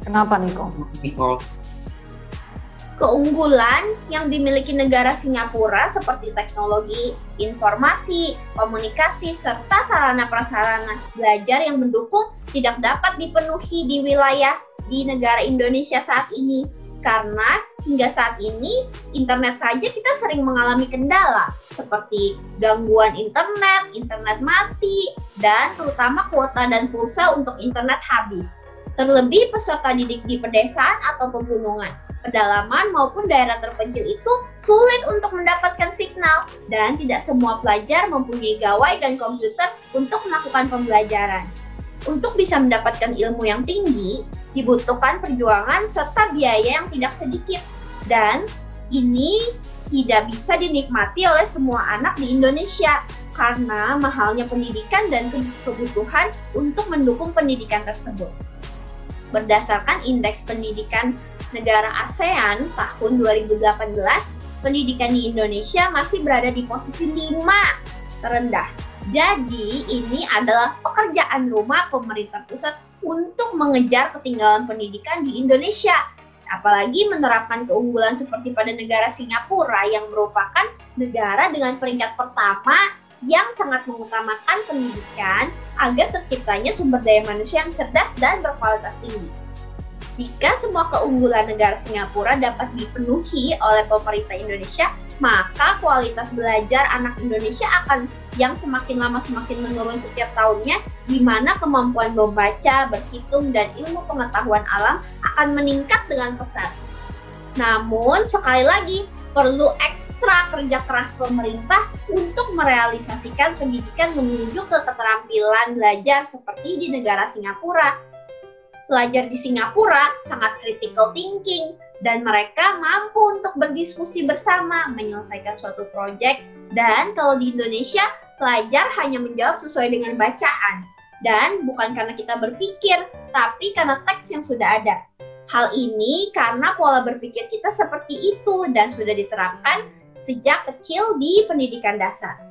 Kenapa, Niko? Keunggulan yang dimiliki negara Singapura seperti teknologi, informasi, komunikasi, serta sarana-prasarana belajar yang mendukung tidak dapat dipenuhi di wilayah di negara Indonesia saat ini. Karena hingga saat ini, internet saja kita sering mengalami kendala, seperti gangguan internet mati, dan terutama kuota dan pulsa untuk internet habis. Terlebih peserta didik di pedesaan atau pegunungan, pedalaman maupun daerah terpencil itu sulit untuk mendapatkan signal dan tidak semua pelajar mempunyai gawai dan komputer untuk melakukan pembelajaran. Untuk bisa mendapatkan ilmu yang tinggi, dibutuhkan perjuangan serta biaya yang tidak sedikit, dan ini tidak bisa dinikmati oleh semua anak di Indonesia karena mahalnya pendidikan dan kebutuhan untuk mendukung pendidikan tersebut. Berdasarkan Indeks Pendidikan Negara ASEAN tahun 2018, pendidikan di Indonesia masih berada di posisi 5 terendah Jadi ini adalah pekerjaan rumah pemerintah pusat untuk mengejar ketinggalan pendidikan di Indonesia. Apalagi menerapkan keunggulan seperti pada negara Singapura yang merupakan negara dengan peringkat pertama yang sangat mengutamakan pendidikan agar terciptanya sumber daya manusia yang cerdas dan berkualitas tinggi. Jika semua keunggulan negara Singapura dapat dipenuhi oleh pemerintah Indonesia, maka kualitas belajar anak Indonesia akan yang semakin lama semakin menurun setiap tahunnya, di mana kemampuan membaca, berhitung, dan ilmu pengetahuan alam akan meningkat dengan pesat. Namun, sekali lagi, perlu ekstra kerja keras pemerintah untuk merealisasikan pendidikan menuju ke keterampilan belajar seperti di negara Singapura. Pelajar di Singapura sangat critical thinking, dan mereka mampu untuk berdiskusi bersama, menyelesaikan suatu proyek, dan kalau di Indonesia, pelajar hanya menjawab sesuai dengan bacaan, dan bukan karena kita berpikir, tapi karena teks yang sudah ada. Hal ini karena pola berpikir kita seperti itu dan sudah diterapkan sejak kecil di pendidikan dasar.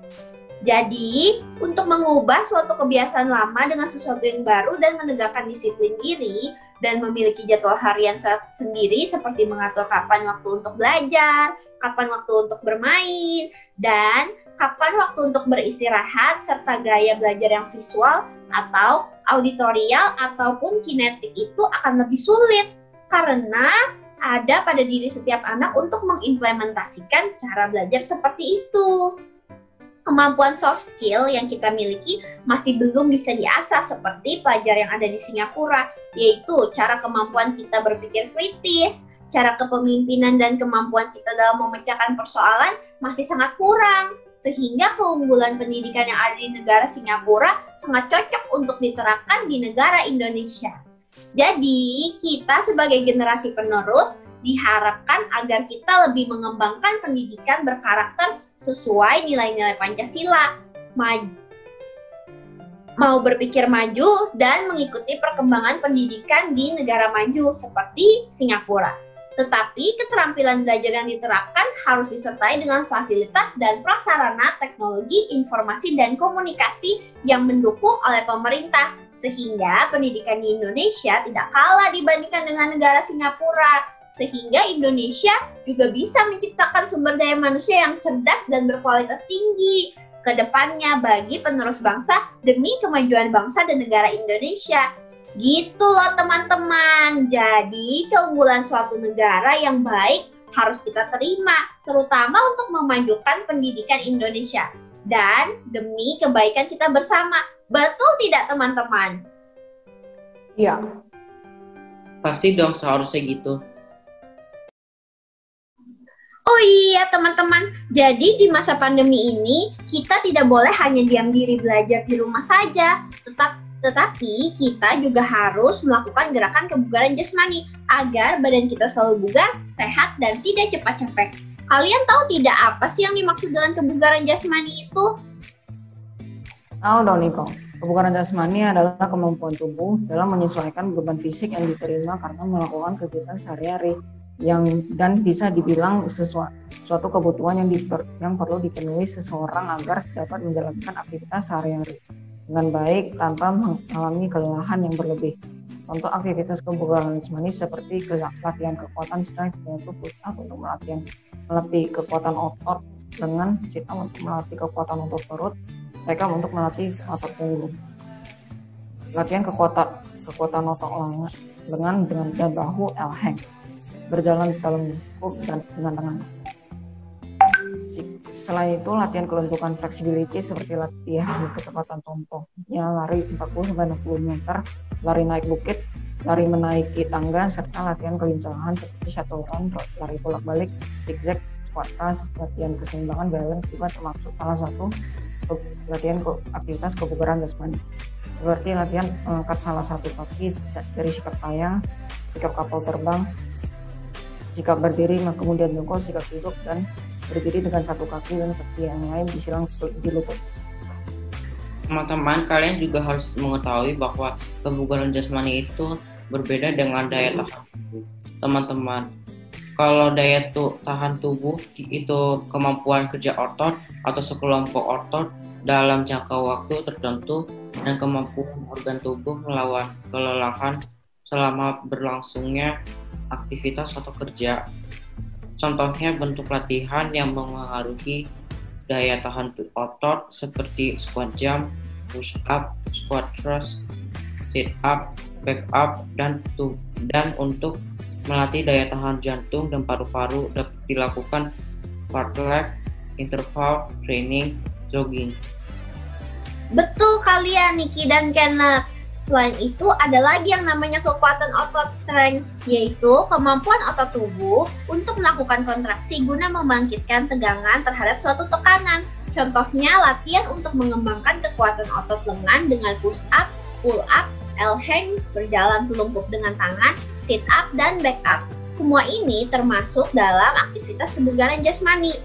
Jadi, untuk mengubah suatu kebiasaan lama dengan sesuatu yang baru dan menegakkan disiplin diri dan memiliki jadwal harian sendiri seperti mengatur kapan waktu untuk belajar, kapan waktu untuk bermain, dan kapan waktu untuk beristirahat, serta gaya belajar yang visual atau auditorial ataupun kinetik itu akan lebih sulit karena ada pada diri setiap anak untuk mengimplementasikan cara belajar seperti itu. Kemampuan soft skill yang kita miliki masih belum bisa diasah seperti pelajar yang ada di Singapura, yaitu cara kemampuan kita berpikir kritis, cara kepemimpinan dan kemampuan kita dalam memecahkan persoalan masih sangat kurang. Sehingga keunggulan pendidikan yang ada di negara Singapura sangat cocok untuk diterapkan di negara Indonesia. Jadi, kita sebagai generasi penerus diharapkan agar kita lebih mengembangkan pendidikan berkarakter sesuai nilai-nilai Pancasila, mau berpikir maju dan mengikuti perkembangan pendidikan di negara maju seperti Singapura. Tetapi keterampilan belajar yang diterapkan harus disertai dengan fasilitas dan prasarana teknologi, informasi, dan komunikasi yang mendukung oleh pemerintah, sehingga pendidikan di Indonesia tidak kalah dibandingkan dengan negara Singapura. Sehingga Indonesia juga bisa menciptakan sumber daya manusia yang cerdas dan berkualitas tinggi ke depannya bagi penerus bangsa demi kemajuan bangsa dan negara Indonesia. Gitu loh teman-teman. Jadi keunggulan suatu negara yang baik harus kita terima, terutama untuk memajukan pendidikan Indonesia dan demi kebaikan kita bersama. Betul tidak teman-teman? Iya. Pasti dong, seharusnya gitu. Oh iya teman-teman, jadi di masa pandemi ini kita tidak boleh hanya diam diri belajar di rumah saja, tetapi kita juga harus melakukan gerakan kebugaran jasmani agar badan kita selalu bugar, sehat, dan tidak cepat capek. Kalian tahu tidak apa sih yang dimaksud dengan kebugaran jasmani itu? Tahu dong Niko, kebugaran jasmani adalah kemampuan tubuh dalam menyesuaikan beban fisik yang diterima karena melakukan kegiatan sehari-hari dan bisa dibilang suatu kebutuhan yang perlu dipenuhi seseorang agar dapat menjalankan aktivitas sehari-hari dengan baik tanpa mengalami kelelahan yang berlebih. Contoh aktivitas kebugaran jasmani seperti latihan kekuatan strength yaitu push up untuk melatih kekuatan otot, dengan sit up untuk melatih kekuatan otot perut, back up untuk melatih otot punggung. Latihan kekuatan otot lengan dengan bahu L-hang. Berjalan dalam lingkup dan dengan tangan. Selain itu, latihan kelentukan flexibility seperti latihan kecepatan tempohnya lari 40-60 meter, lari naik bukit, lari menaiki tangga, serta latihan kelincahan seperti shuttle run, lari bolak-balik, zigzag, squat press, latihan keseimbangan balance juga termasuk salah satu latihan aktivitas kebugaran jasmani. Seperti latihan mengangkat salah satu kaki dari sikap payang, sikap kapal terbang, sikap berdiri, kemudian jongkok, sikap duduk, dan berdiri dengan satu kaki dan kaki yang lain disilang di lutut. Teman-teman, kalian juga harus mengetahui bahwa kebugaran jasmani itu berbeda dengan daya tahan tubuh. Teman-teman, kalau daya tahan tubuh itu kemampuan kerja otot atau sekelompok otot dalam jangka waktu tertentu dan kemampuan organ tubuh melawan kelelahan selama berlangsungnya aktivitas atau kerja. Contohnya bentuk latihan yang mengaruhi daya tahan otot seperti squat jump, push up, squat thrust, sit up, back up, dan untuk melatih daya tahan jantung dan paru-paru dapat dilakukan fartlek, interval training, jogging. Betul kalian Niki dan Kenneth. Selain itu ada lagi yang namanya kekuatan otot strength, yaitu kemampuan otot tubuh untuk melakukan kontraksi guna membangkitkan tegangan terhadap suatu tekanan. Contohnya latihan untuk mengembangkan kekuatan otot lengan dengan push up, pull up, L-hang, berjalan telungkup dengan tangan, sit up, dan back up. Semua ini termasuk dalam aktivitas kebugaran jasmani.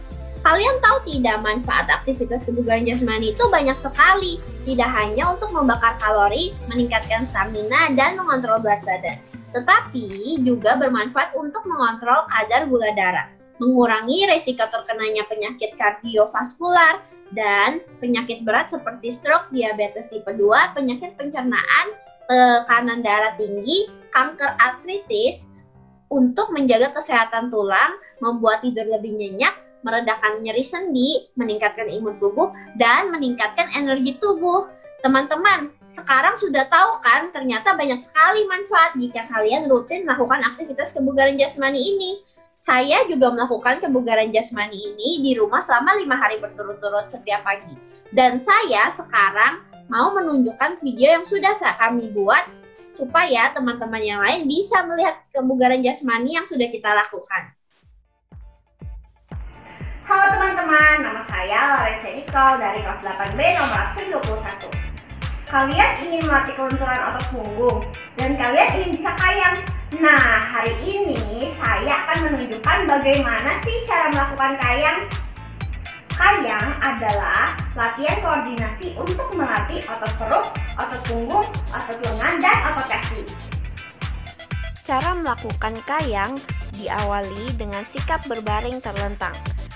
Kalian tahu tidak, manfaat aktivitas kebugaran jasmani itu banyak sekali. Tidak hanya untuk membakar kalori, meningkatkan stamina, dan mengontrol berat badan. Tetapi juga bermanfaat untuk mengontrol kadar gula darah, mengurangi resiko terkenanya penyakit kardiovaskular, dan penyakit berat seperti stroke, diabetes tipe 2, penyakit pencernaan, tekanan darah tinggi, kanker artritis, untuk menjaga kesehatan tulang, membuat tidur lebih nyenyak, meredakan nyeri sendi, meningkatkan imun tubuh, dan meningkatkan energi tubuh. Teman-teman, sekarang sudah tahu kan ternyata banyak sekali manfaat jika kalian rutin melakukan aktivitas kebugaran jasmani ini. Saya juga melakukan kebugaran jasmani ini di rumah selama 5 hari berturut-turut setiap pagi. Dan saya sekarang mau menunjukkan video yang sudah kami buat supaya teman-teman yang lain bisa melihat kebugaran jasmani yang sudah kita lakukan. Halo teman-teman, nama saya Lorenza Nicole dari kelas 8B nomor absen 21. Kalian ingin melatih kelenturan otot punggung dan kalian ingin bisa kayang. Nah, hari ini saya akan menunjukkan bagaimana sih cara melakukan kayang. Kayang adalah latihan koordinasi untuk melatih otot perut, otot punggung, otot lengan, dan otot kaki. Cara melakukan kayang diawali dengan sikap berbaring terlentang.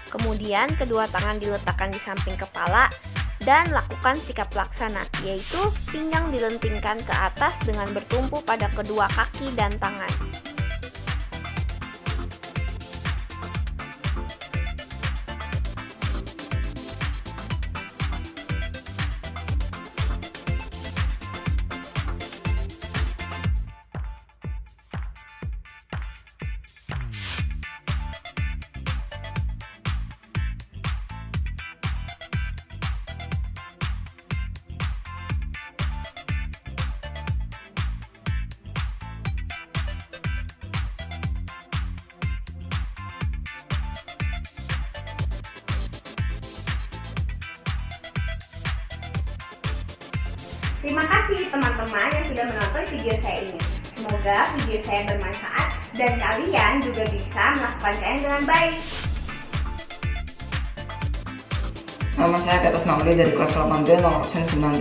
Kemudian kedua tangan diletakkan di samping kepala dan lakukan sikap laksana, yaitu pinggang dilentingkan ke atas dengan bertumpu pada kedua kaki dan tangan. Terima kasih teman-teman yang sudah menonton video saya ini. Semoga video saya bermanfaat dan kalian juga bisa melakukan kayang dengan baik. Nama saya Gatot Mauli dari kelas 8B nomor absen 19.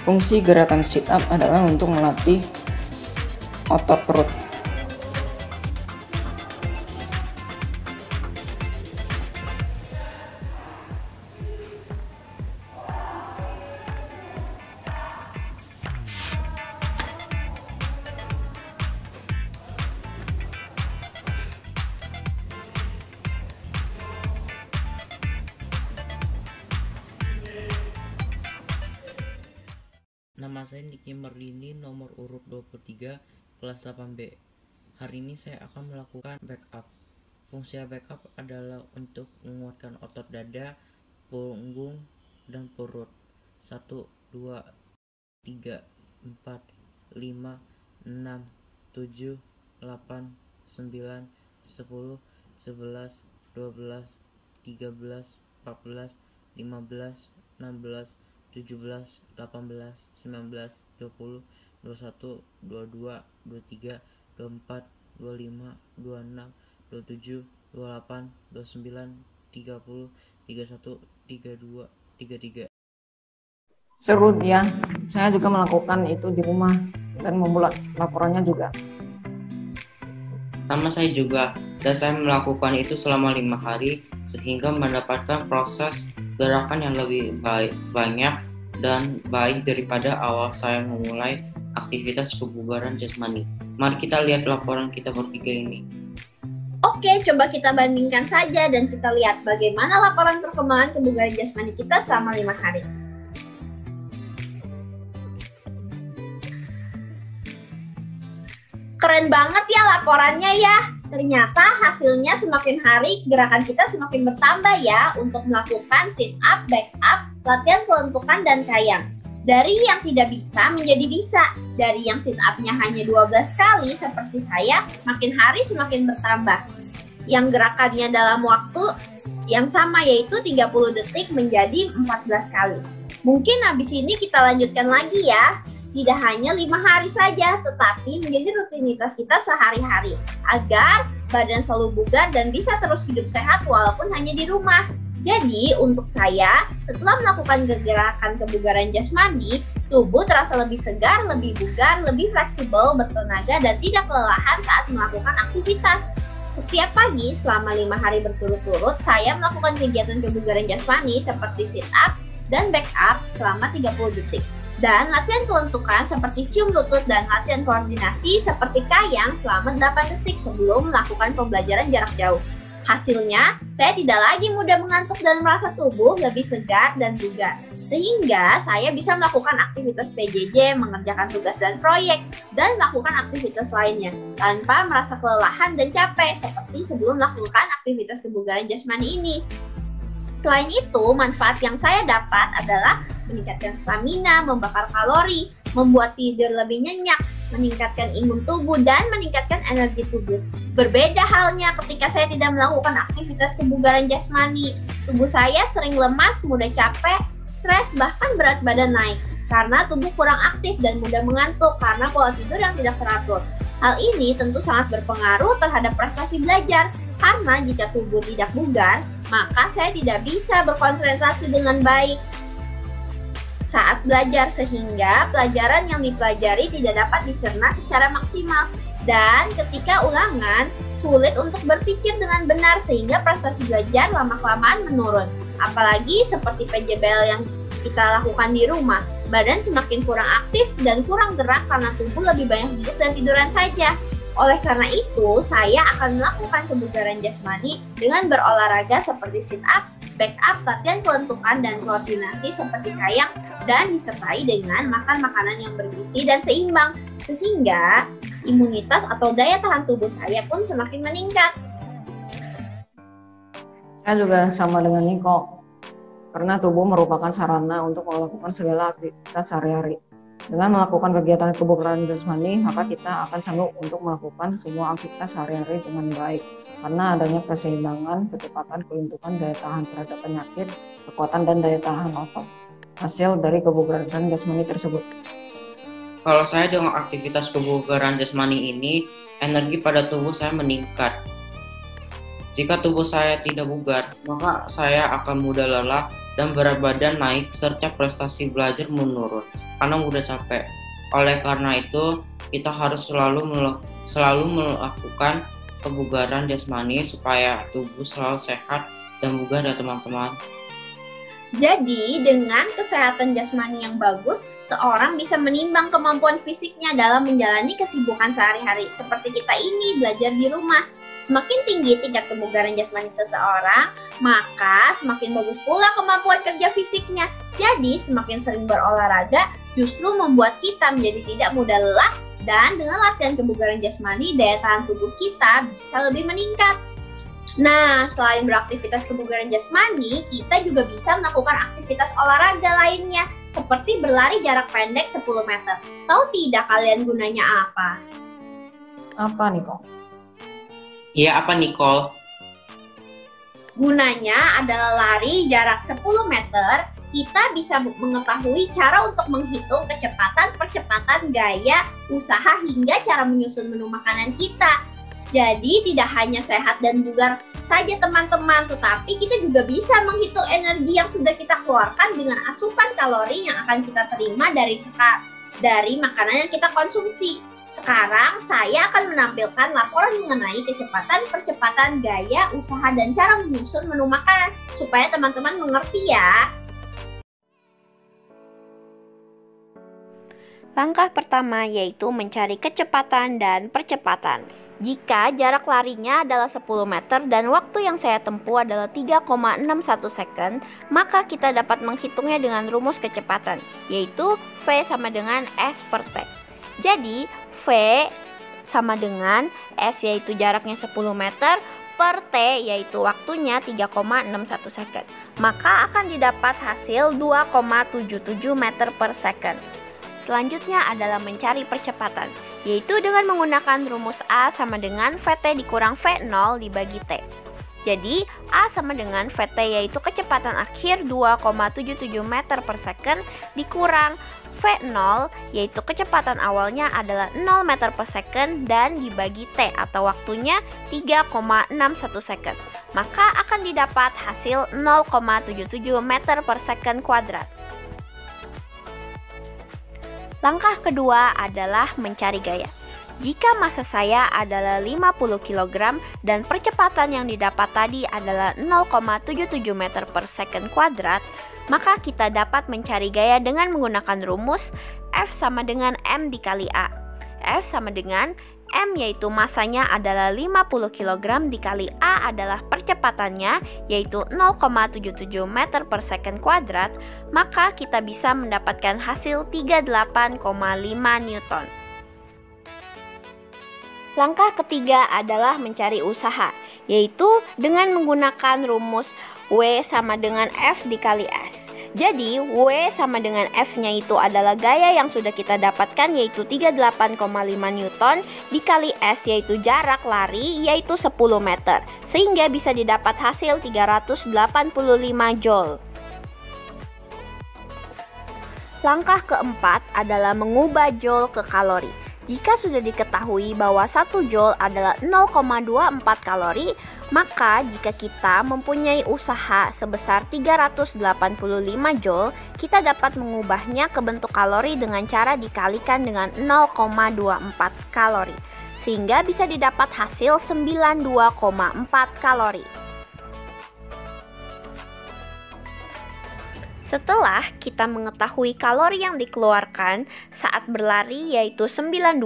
Fungsi gerakan sit up adalah untuk melatih otot perut. Nama saya Niki Merlini, nomor urut 23, kelas 8B. Hari ini saya akan melakukan back up. Fungsi back up adalah untuk menguatkan otot dada, punggung, dan perut. 1, 2, 3, 4, 5, 6, 7, 8, 9, 10, 11, 12, 13, 14, 15, 16, 17, 18, 19, 20, 21, 22, 23, 24, 25, 26, 27, 28, 29, 30, 31, 32, 33. Seru ya, saya juga melakukan itu di rumah dan membuat laporannya juga. Sama saya juga, dan saya melakukan itu selama 5 hari sehingga mendapatkan proses gerakan yang lebih banyak dan baik daripada awal saya memulai aktivitas kebugaran jasmani. Mari kita lihat laporan kita bertiga ini. Oke, coba kita bandingkan saja dan kita lihat bagaimana laporan perkembangan kebugaran jasmani kita selama 5 hari. Keren banget ya laporannya ya. Ternyata hasilnya semakin hari gerakan kita semakin bertambah ya untuk melakukan sit up, back up, latihan kelentukan dan kayang. Dari yang tidak bisa menjadi bisa. Dari yang sit up-nya hanya 12 kali seperti saya, makin hari semakin bertambah. Yang gerakannya dalam waktu yang sama yaitu 30 detik menjadi 14 kali. Mungkin habis ini kita lanjutkan lagi ya. Tidak hanya 5 hari saja, tetapi menjadi rutinitas kita sehari-hari agar badan selalu bugar dan bisa terus hidup sehat walaupun hanya di rumah. Jadi untuk saya, setelah melakukan gerakan kebugaran jasmani, tubuh terasa lebih segar, lebih bugar, lebih fleksibel, bertenaga, dan tidak kelelahan saat melakukan aktivitas. Setiap pagi selama 5 hari berturut-turut, saya melakukan kegiatan kebugaran jasmani seperti sit up dan back up selama 30 detik. Dan latihan kelentukan seperti cium lutut dan latihan koordinasi seperti kayang selama 8 detik sebelum melakukan pembelajaran jarak jauh. Hasilnya, saya tidak lagi mudah mengantuk dan merasa tubuh lebih segar dan bugar. Sehingga saya bisa melakukan aktivitas PJJ, mengerjakan tugas dan proyek, dan melakukan aktivitas lainnya tanpa merasa kelelahan dan capek seperti sebelum melakukan aktivitas kebugaran jasmani ini. Selain itu, manfaat yang saya dapat adalah meningkatkan stamina, membakar kalori, membuat tidur lebih nyenyak, meningkatkan imun tubuh, dan meningkatkan energi tubuh. Berbeda halnya ketika saya tidak melakukan aktivitas kebugaran jasmani. Tubuh saya sering lemas, mudah capek, stres, bahkan berat badan naik karena tubuh kurang aktif dan mudah mengantuk karena pola tidur yang tidak teratur. Hal ini tentu sangat berpengaruh terhadap prestasi belajar, karena jika tubuh tidak bugar, maka saya tidak bisa berkonsentrasi dengan baik saat belajar, sehingga pelajaran yang dipelajari tidak dapat dicerna secara maksimal. Dan ketika ulangan, sulit untuk berpikir dengan benar sehingga prestasi belajar lama-kelamaan menurun. Apalagi seperti PJBL yang kita lakukan di rumah, badan semakin kurang aktif dan kurang gerak karena tubuh lebih banyak duduk dan tiduran saja. Oleh karena itu, saya akan melakukan kebugaran jasmani dengan berolahraga seperti sit up, back up, latihan kelentukan dan koordinasi seperti kayang, dan disertai dengan makan makanan yang bergizi dan seimbang, sehingga imunitas atau daya tahan tubuh saya pun semakin meningkat. Saya juga sama dengan Niko, karena tubuh merupakan sarana untuk melakukan segala aktivitas sehari-hari. Dengan melakukan kegiatan kebugaran jasmani, maka kita akan sanggup untuk melakukan semua aktivitas sehari-hari dengan baik. Karena adanya keseimbangan, kecepatan, kelentukan, daya tahan terhadap penyakit, kekuatan, dan daya tahan otot. Hasil dari kebugaran jasmani tersebut. Kalau saya dengan aktivitas kebugaran jasmani ini, energi pada tubuh saya meningkat. Jika tubuh saya tidak bugar, maka saya akan mudah lelah dan berat badan naik serta prestasi belajar menurun karena mudah capek. Oleh karena itu, kita harus selalu melakukan kebugaran jasmani supaya tubuh selalu sehat dan bugar ya teman-teman. Jadi, dengan kesehatan jasmani yang bagus, seorang bisa menimbang kemampuan fisiknya dalam menjalani kesibukan sehari-hari. Seperti kita ini, belajar di rumah. Semakin tinggi tingkat kebugaran jasmani seseorang, maka semakin bagus pula kemampuan kerja fisiknya. Jadi, semakin sering berolahraga justru membuat kita menjadi tidak mudah lelah, dan dengan latihan kebugaran jasmani, daya tahan tubuh kita bisa lebih meningkat. Nah, selain beraktivitas kebugaran jasmani, kita juga bisa melakukan aktivitas olahraga lainnya, seperti berlari jarak pendek 10 meter. Tahu tidak kalian gunanya apa? Apa nih kok? Iya, apa Nicole? Gunanya adalah lari jarak 10 meter, kita bisa mengetahui cara untuk menghitung kecepatan, percepatan, gaya, usaha, hingga cara menyusun menu makanan kita. Jadi tidak hanya sehat dan bugar saja teman-teman, tetapi kita juga bisa menghitung energi yang sudah kita keluarkan dengan asupan kalori yang akan kita terima dari makanan yang kita konsumsi. Sekarang saya akan menampilkan laporan mengenai kecepatan, percepatan, gaya, usaha, dan cara menyusun menu makanan supaya teman-teman mengerti ya. Langkah pertama yaitu mencari kecepatan dan percepatan. Jika jarak larinya adalah 10 meter dan waktu yang saya tempuh adalah 3,61 second, maka kita dapat menghitungnya dengan rumus kecepatan, yaitu V sama dengan S per T. Jadi, V sama dengan S yaitu jaraknya 10 meter per T yaitu waktunya 3,61 second. Maka akan didapat hasil 2,77 meter per second. Selanjutnya adalah mencari percepatan, yaitu dengan menggunakan rumus A sama dengan VT dikurang V0 dibagi T. Jadi, A sama dengan VT yaitu kecepatan akhir 2,77 meter per second dikurang V0 yaitu kecepatan awalnya adalah 0 meter per second dan dibagi T atau waktunya 3,61 second. Maka akan didapat hasil 0,77 meter per second kuadrat. Langkah kedua adalah mencari gaya. Jika massa saya adalah 50 kg dan percepatan yang didapat tadi adalah 0,77 meter per second kuadrat, maka kita dapat mencari gaya dengan menggunakan rumus F sama dengan M dikali A. F sama dengan M yaitu massanya adalah 50 kg dikali A adalah percepatannya yaitu 0,77 meter per second kuadrat, maka kita bisa mendapatkan hasil 38,5 Newton. Langkah ketiga adalah mencari usaha, yaitu dengan menggunakan rumus W sama dengan F dikali S. Jadi, W sama dengan F-nya itu adalah gaya yang sudah kita dapatkan yaitu 38,5 Newton dikali S yaitu jarak lari yaitu 10 meter. Sehingga bisa didapat hasil 385 Joule. Langkah keempat adalah mengubah Joule ke kalori. Jika sudah diketahui bahwa 1 Joule adalah 0,24 kalori, maka jika kita mempunyai usaha sebesar 385 Joule, kita dapat mengubahnya ke bentuk kalori dengan cara dikalikan dengan 0,24 kalori. Sehingga bisa didapat hasil 92,4 kalori. Setelah kita mengetahui kalori yang dikeluarkan saat berlari yaitu 92,4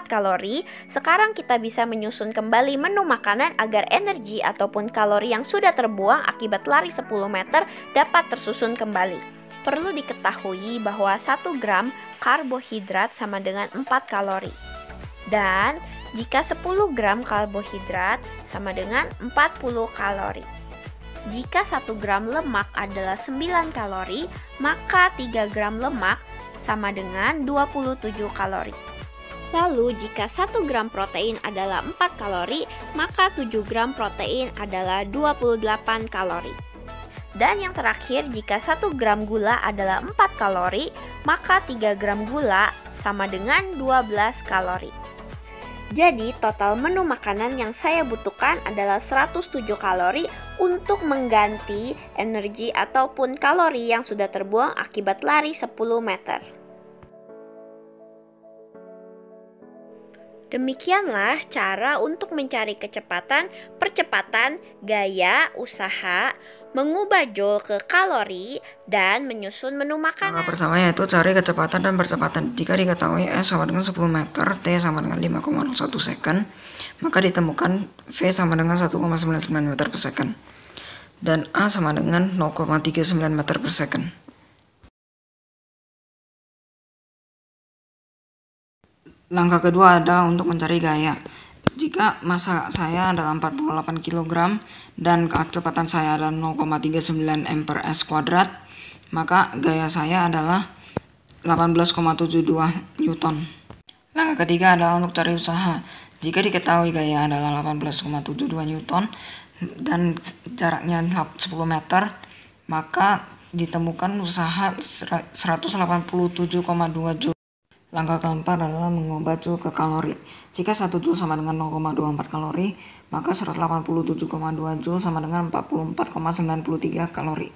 kalori, sekarang kita bisa menyusun kembali menu makanan agar energi ataupun kalori yang sudah terbuang akibat lari 10 meter dapat tersusun kembali. Perlu diketahui bahwa 1 gram karbohidrat sama dengan 4 kalori. Dan jika 10 gram karbohidrat sama dengan 40 kalori. Jika 1 gram lemak adalah 9 kalori, maka 3 gram lemak sama dengan 27 kalori. Lalu jika 1 gram protein adalah 4 kalori, maka 7 gram protein adalah 28 kalori. Dan yang terakhir, jika 1 gram gula adalah 4 kalori, maka 3 gram gula sama dengan 12 kalori. Jadi total menu makanan yang saya butuhkan adalah 107 kalori untuk mengganti energi ataupun kalori yang sudah terbuang akibat lari 10 meter. Demikianlah cara untuk mencari kecepatan, percepatan, gaya, usaha, mengubah Joule ke kalori, dan menyusun menu makanan. Langkah pertama yaitu cari kecepatan dan percepatan. Jika diketahui S sama dengan 10 meter, T sama dengan 5,01 second, maka ditemukan V sama dengan 1,99 meter per second. Dan A sama dengan 0,39 meter per second. Langkah kedua adalah untuk mencari gaya. Jika massa saya adalah 48 kg dan kecepatan saya adalah 0,39 m per s kuadrat, maka gaya saya adalah 18,72 Newton. Langkah ketiga adalah untuk cari usaha. Jika diketahui gaya adalah 18,72 Newton dan jaraknya 10 meter, maka ditemukan usaha 187,2 Joule. Langkah keempat adalah mengubah Joule ke kalori. Jika 1 Joule sama dengan 0,24 kalori, maka 187,2 Joule sama dengan 44,93 kalori.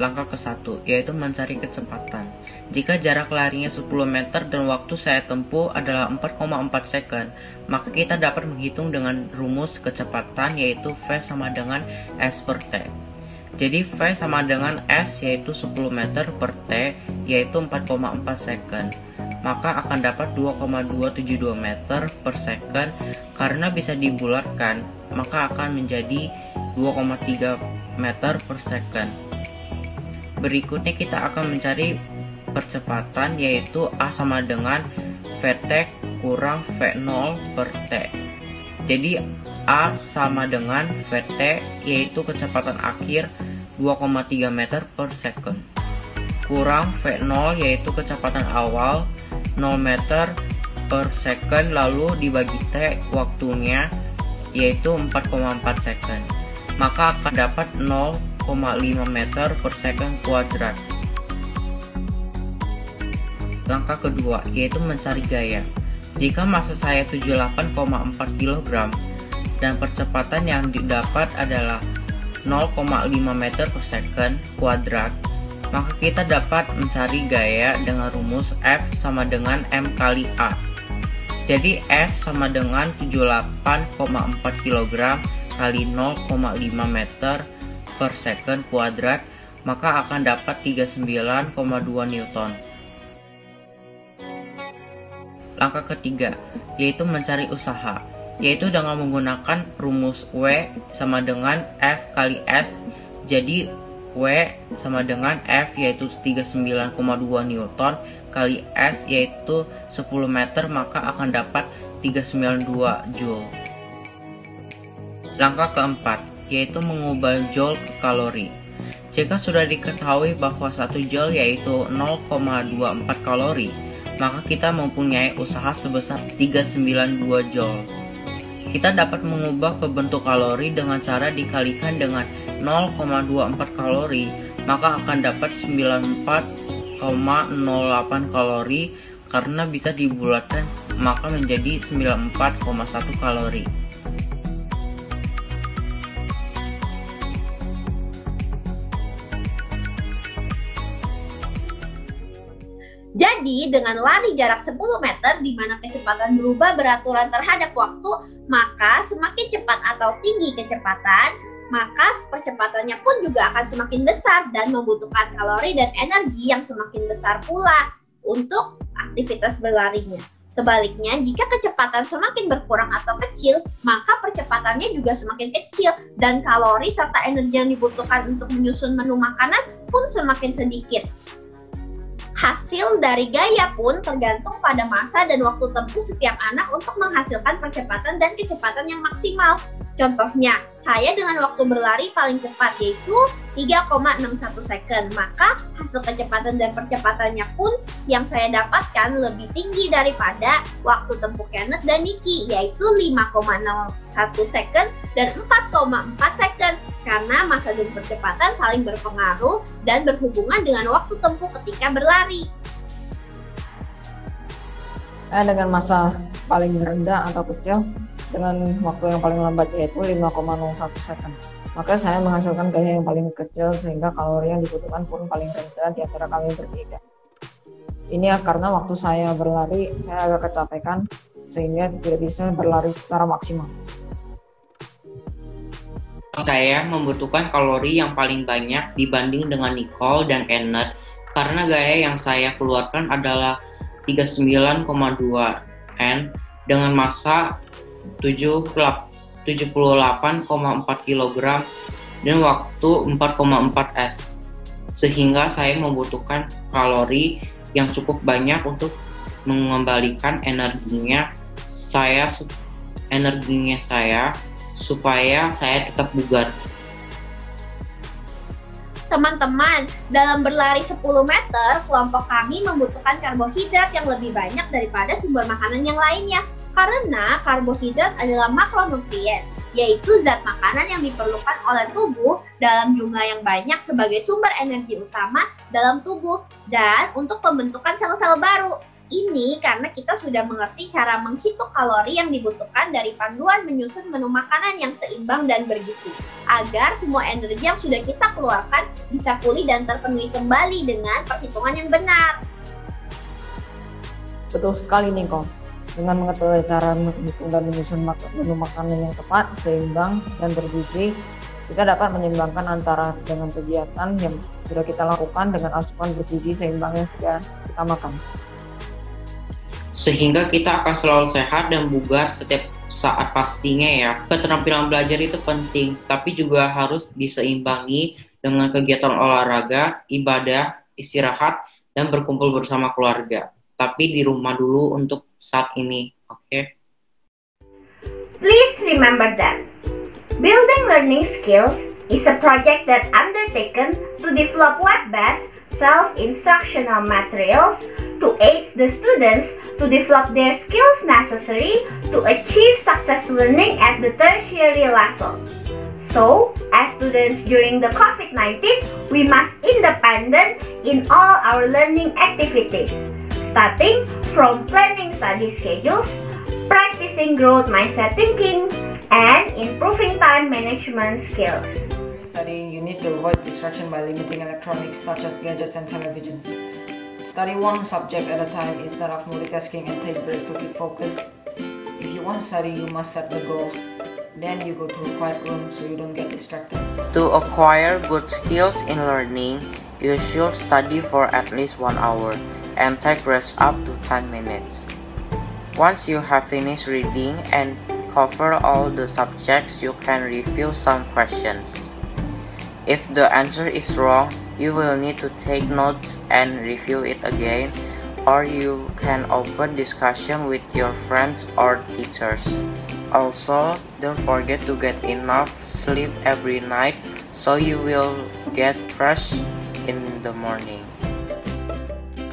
Langkah ke-1, yaitu mencari kecepatan. Jika jarak larinya 10 meter dan waktu saya tempuh adalah 4,4 second, maka kita dapat menghitung dengan rumus kecepatan yaitu V sama dengan S per T. Jadi V sama dengan S yaitu 10 meter per T yaitu 4,4 second. Maka akan dapat 2,272 meter per second. Karena bisa dibulatkan, maka akan menjadi 2,3 meter per second. Berikutnya kita akan mencari percepatan yaitu A sama dengan Vt kurang V0 per T. Jadi A sama dengan Vt yaitu kecepatan akhir 2,3 meter per second kurang V0 yaitu kecepatan awal 0 meter per second lalu dibagi T waktunya yaitu 4,4 second. Maka akan dapat 0,5 meter per second kuadrat. Langkah kedua, yaitu mencari gaya. Jika massa saya 78,4 kg dan percepatan yang didapat adalah 0,5 meter per second kuadrat, maka kita dapat mencari gaya dengan rumus F sama dengan M kali A. Jadi F sama dengan 78,4 kg kali 0,5 meter per second kuadrat, maka akan dapat 39,2 Newton. Langkah ketiga, yaitu mencari usaha, yaitu dengan menggunakan rumus W sama dengan F kali S. Jadi W sama dengan F yaitu 39,2 Newton kali S yaitu 10 meter, maka akan dapat 392 Joule. Langkah keempat, yaitu mengubah Joule ke kalori. Jika sudah diketahui bahwa 1 Joule yaitu 0,24 kalori, maka kita mempunyai usaha sebesar 392 Joule. Kita dapat mengubah ke bentuk kalori dengan cara dikalikan dengan 0,24 kalori, maka akan dapat 94,08 kalori. Karena bisa dibulatkan, maka menjadi 94,1 kalori. Jadi, dengan lari jarak 10 meter di mana kecepatan berubah beraturan terhadap waktu, maka semakin cepat atau tinggi kecepatan, maka percepatannya pun juga akan semakin besar dan membutuhkan kalori dan energi yang semakin besar pula untuk aktivitas berlarinya. Sebaliknya, jika kecepatan semakin berkurang atau kecil, maka percepatannya juga semakin kecil dan kalori serta energi yang dibutuhkan untuk menyusun menu makanan pun semakin sedikit. Hasil dari gaya pun tergantung pada masa dan waktu tempuh setiap anak untuk menghasilkan percepatan dan kecepatan yang maksimal. Contohnya, saya dengan waktu berlari paling cepat yaitu 3,61 second. Maka hasil kecepatan dan percepatannya pun yang saya dapatkan lebih tinggi daripada waktu tempuh Kenneth dan Nicky yaitu 5,01 second dan 4,4 second. Karena massa dan percepatan saling berpengaruh dan berhubungan dengan waktu tempuh ketika berlari. Saya dengan massa paling rendah atau kecil dengan waktu yang paling lambat yaitu 5,01 second. Maka saya menghasilkan gaya yang paling kecil sehingga kalori yang dibutuhkan pun paling rendah di antara kami bertiga. Ini karena waktu saya berlari saya agak kecapekan sehingga tidak bisa berlari secara maksimal. Saya membutuhkan kalori yang paling banyak dibanding dengan Nicole dan Kenneth karena gaya yang saya keluarkan adalah 39,2 N dengan massa 78,4 kg dan waktu 4,4 S. Sehingga saya membutuhkan kalori yang cukup banyak untuk mengembalikan energinya saya supaya saya tetap bugar. Teman-teman, dalam berlari 10 meter, kelompok kami membutuhkan karbohidrat yang lebih banyak daripada sumber makanan yang lainnya. Karena karbohidrat adalah makronutrien, yaitu zat makanan yang diperlukan oleh tubuh dalam jumlah yang banyak sebagai sumber energi utama dalam tubuh dan untuk pembentukan sel-sel baru. ini karena kita sudah mengerti cara menghitung kalori yang dibutuhkan dari panduan menyusun menu makanan yang seimbang dan bergizi, agar semua energi yang sudah kita keluarkan bisa pulih dan terpenuhi kembali dengan perhitungan yang benar. Betul sekali nih kok. Dengan mengetahui cara menghitung dan menyusun menu makanan yang tepat, seimbang, dan bergizi, kita dapat menyeimbangkan antara dengan kegiatan yang sudah kita lakukan dengan asupan bergizi seimbang yang sudah kita makan. Sehingga kita akan selalu sehat dan bugar setiap saat pastinya ya. Keterampilan belajar itu penting, tapi juga harus diseimbangi dengan kegiatan olahraga, ibadah, istirahat, dan berkumpul bersama keluarga. Tapi di rumah dulu untuk saat ini, oke? Please remember that building learning skills is a project that undertaken to develop web-based self-instructional materials to aid the students to develop their skills necessary to achieve successful learning at the tertiary level. So, as students during the COVID-19, we must independent in all our learning activities, starting from planning study schedules, practicing growth mindset thinking, and improving time management skills. Studying, you need to avoid distraction by limiting electronics such as gadgets and televisions. Study one subject at a time instead of multitasking and take breaks to keep focused. If you want to study, you must set the goals. Then you go to a quiet room so you don't get distracted. To acquire good skills in learning, you should study for at least 1 hour and take rest up to 10 minutes. Once you have finished reading and cover all the subjects, you can review some questions. If the answer is wrong, you will need to take notes and review it again, or you can open discussion with your friends or teachers. Also, don't forget to get enough sleep every night so you will get fresh in the morning.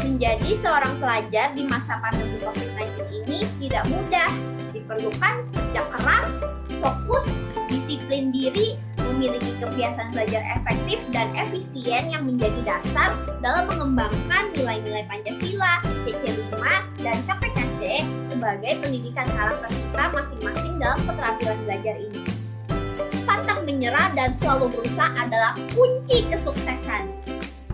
Menjadi seorang pelajar di masa pandemi COVID-19 ini tidak mudah. Diperlukan kerja keras, fokus, disiplin diri, memiliki kebiasaan belajar efektif dan efisien yang menjadi dasar dalam mengembangkan nilai-nilai Pancasila, CC5, dan KPKC sebagai pendidikan karakter kita masing-masing dalam keterampilan belajar ini. Pantang menyerah dan selalu berusaha adalah kunci kesuksesan.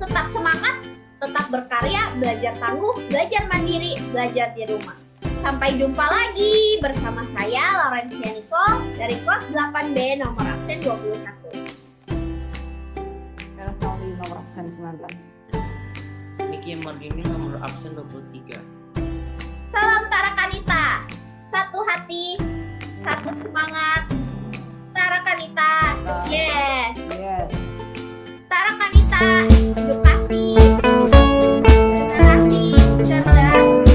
Tetap semangat, tetap berkarya, belajar tangguh, belajar mandiri, belajar di rumah. Sampai jumpa lagi bersama saya Laurencia Nicole dari kelas 8B nomor absen 21. Kelas tahun di nomor absen 19. Niki Mardini nomor absen 23. Salam Tarakanita. Satu hati, satu semangat. Tarakanita. Yes. Yes. Tarakanita. Edukasi. Generasi cerdas.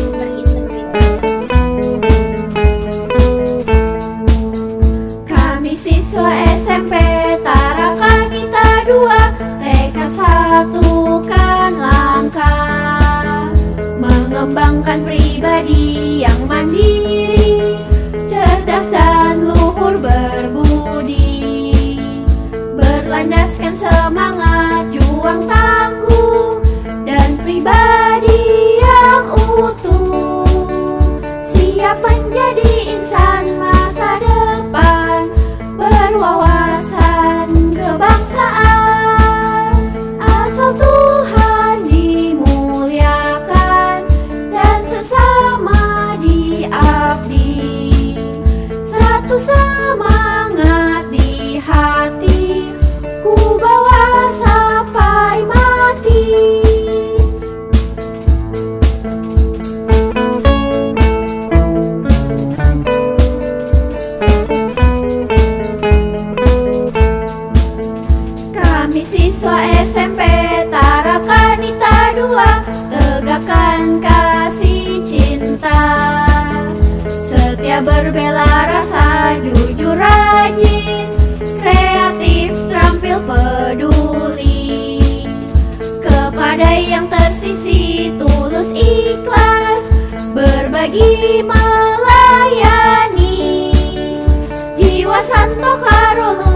Siswa SMP Tarakanita 2, tekad satukan langkah, mengembangkan pribadi yang mandiri, cerdas dan luhur berbudi, berlandaskan semangat juang tangguh dan pribadi yang utuh, siap menjadi insan masa depan, berwawasan kebangsaan, asal Tuhan dimuliakan dan sesama diabdi, satu semangat di hati, ku bawa sampai mati. Siswa SMP Tarakanita 2, tegakkan kasih cinta, setia berbela rasa, jujur rajin, kreatif terampil peduli, kepada yang tersisi tulus ikhlas, berbagi melayani, jiwa santo karulu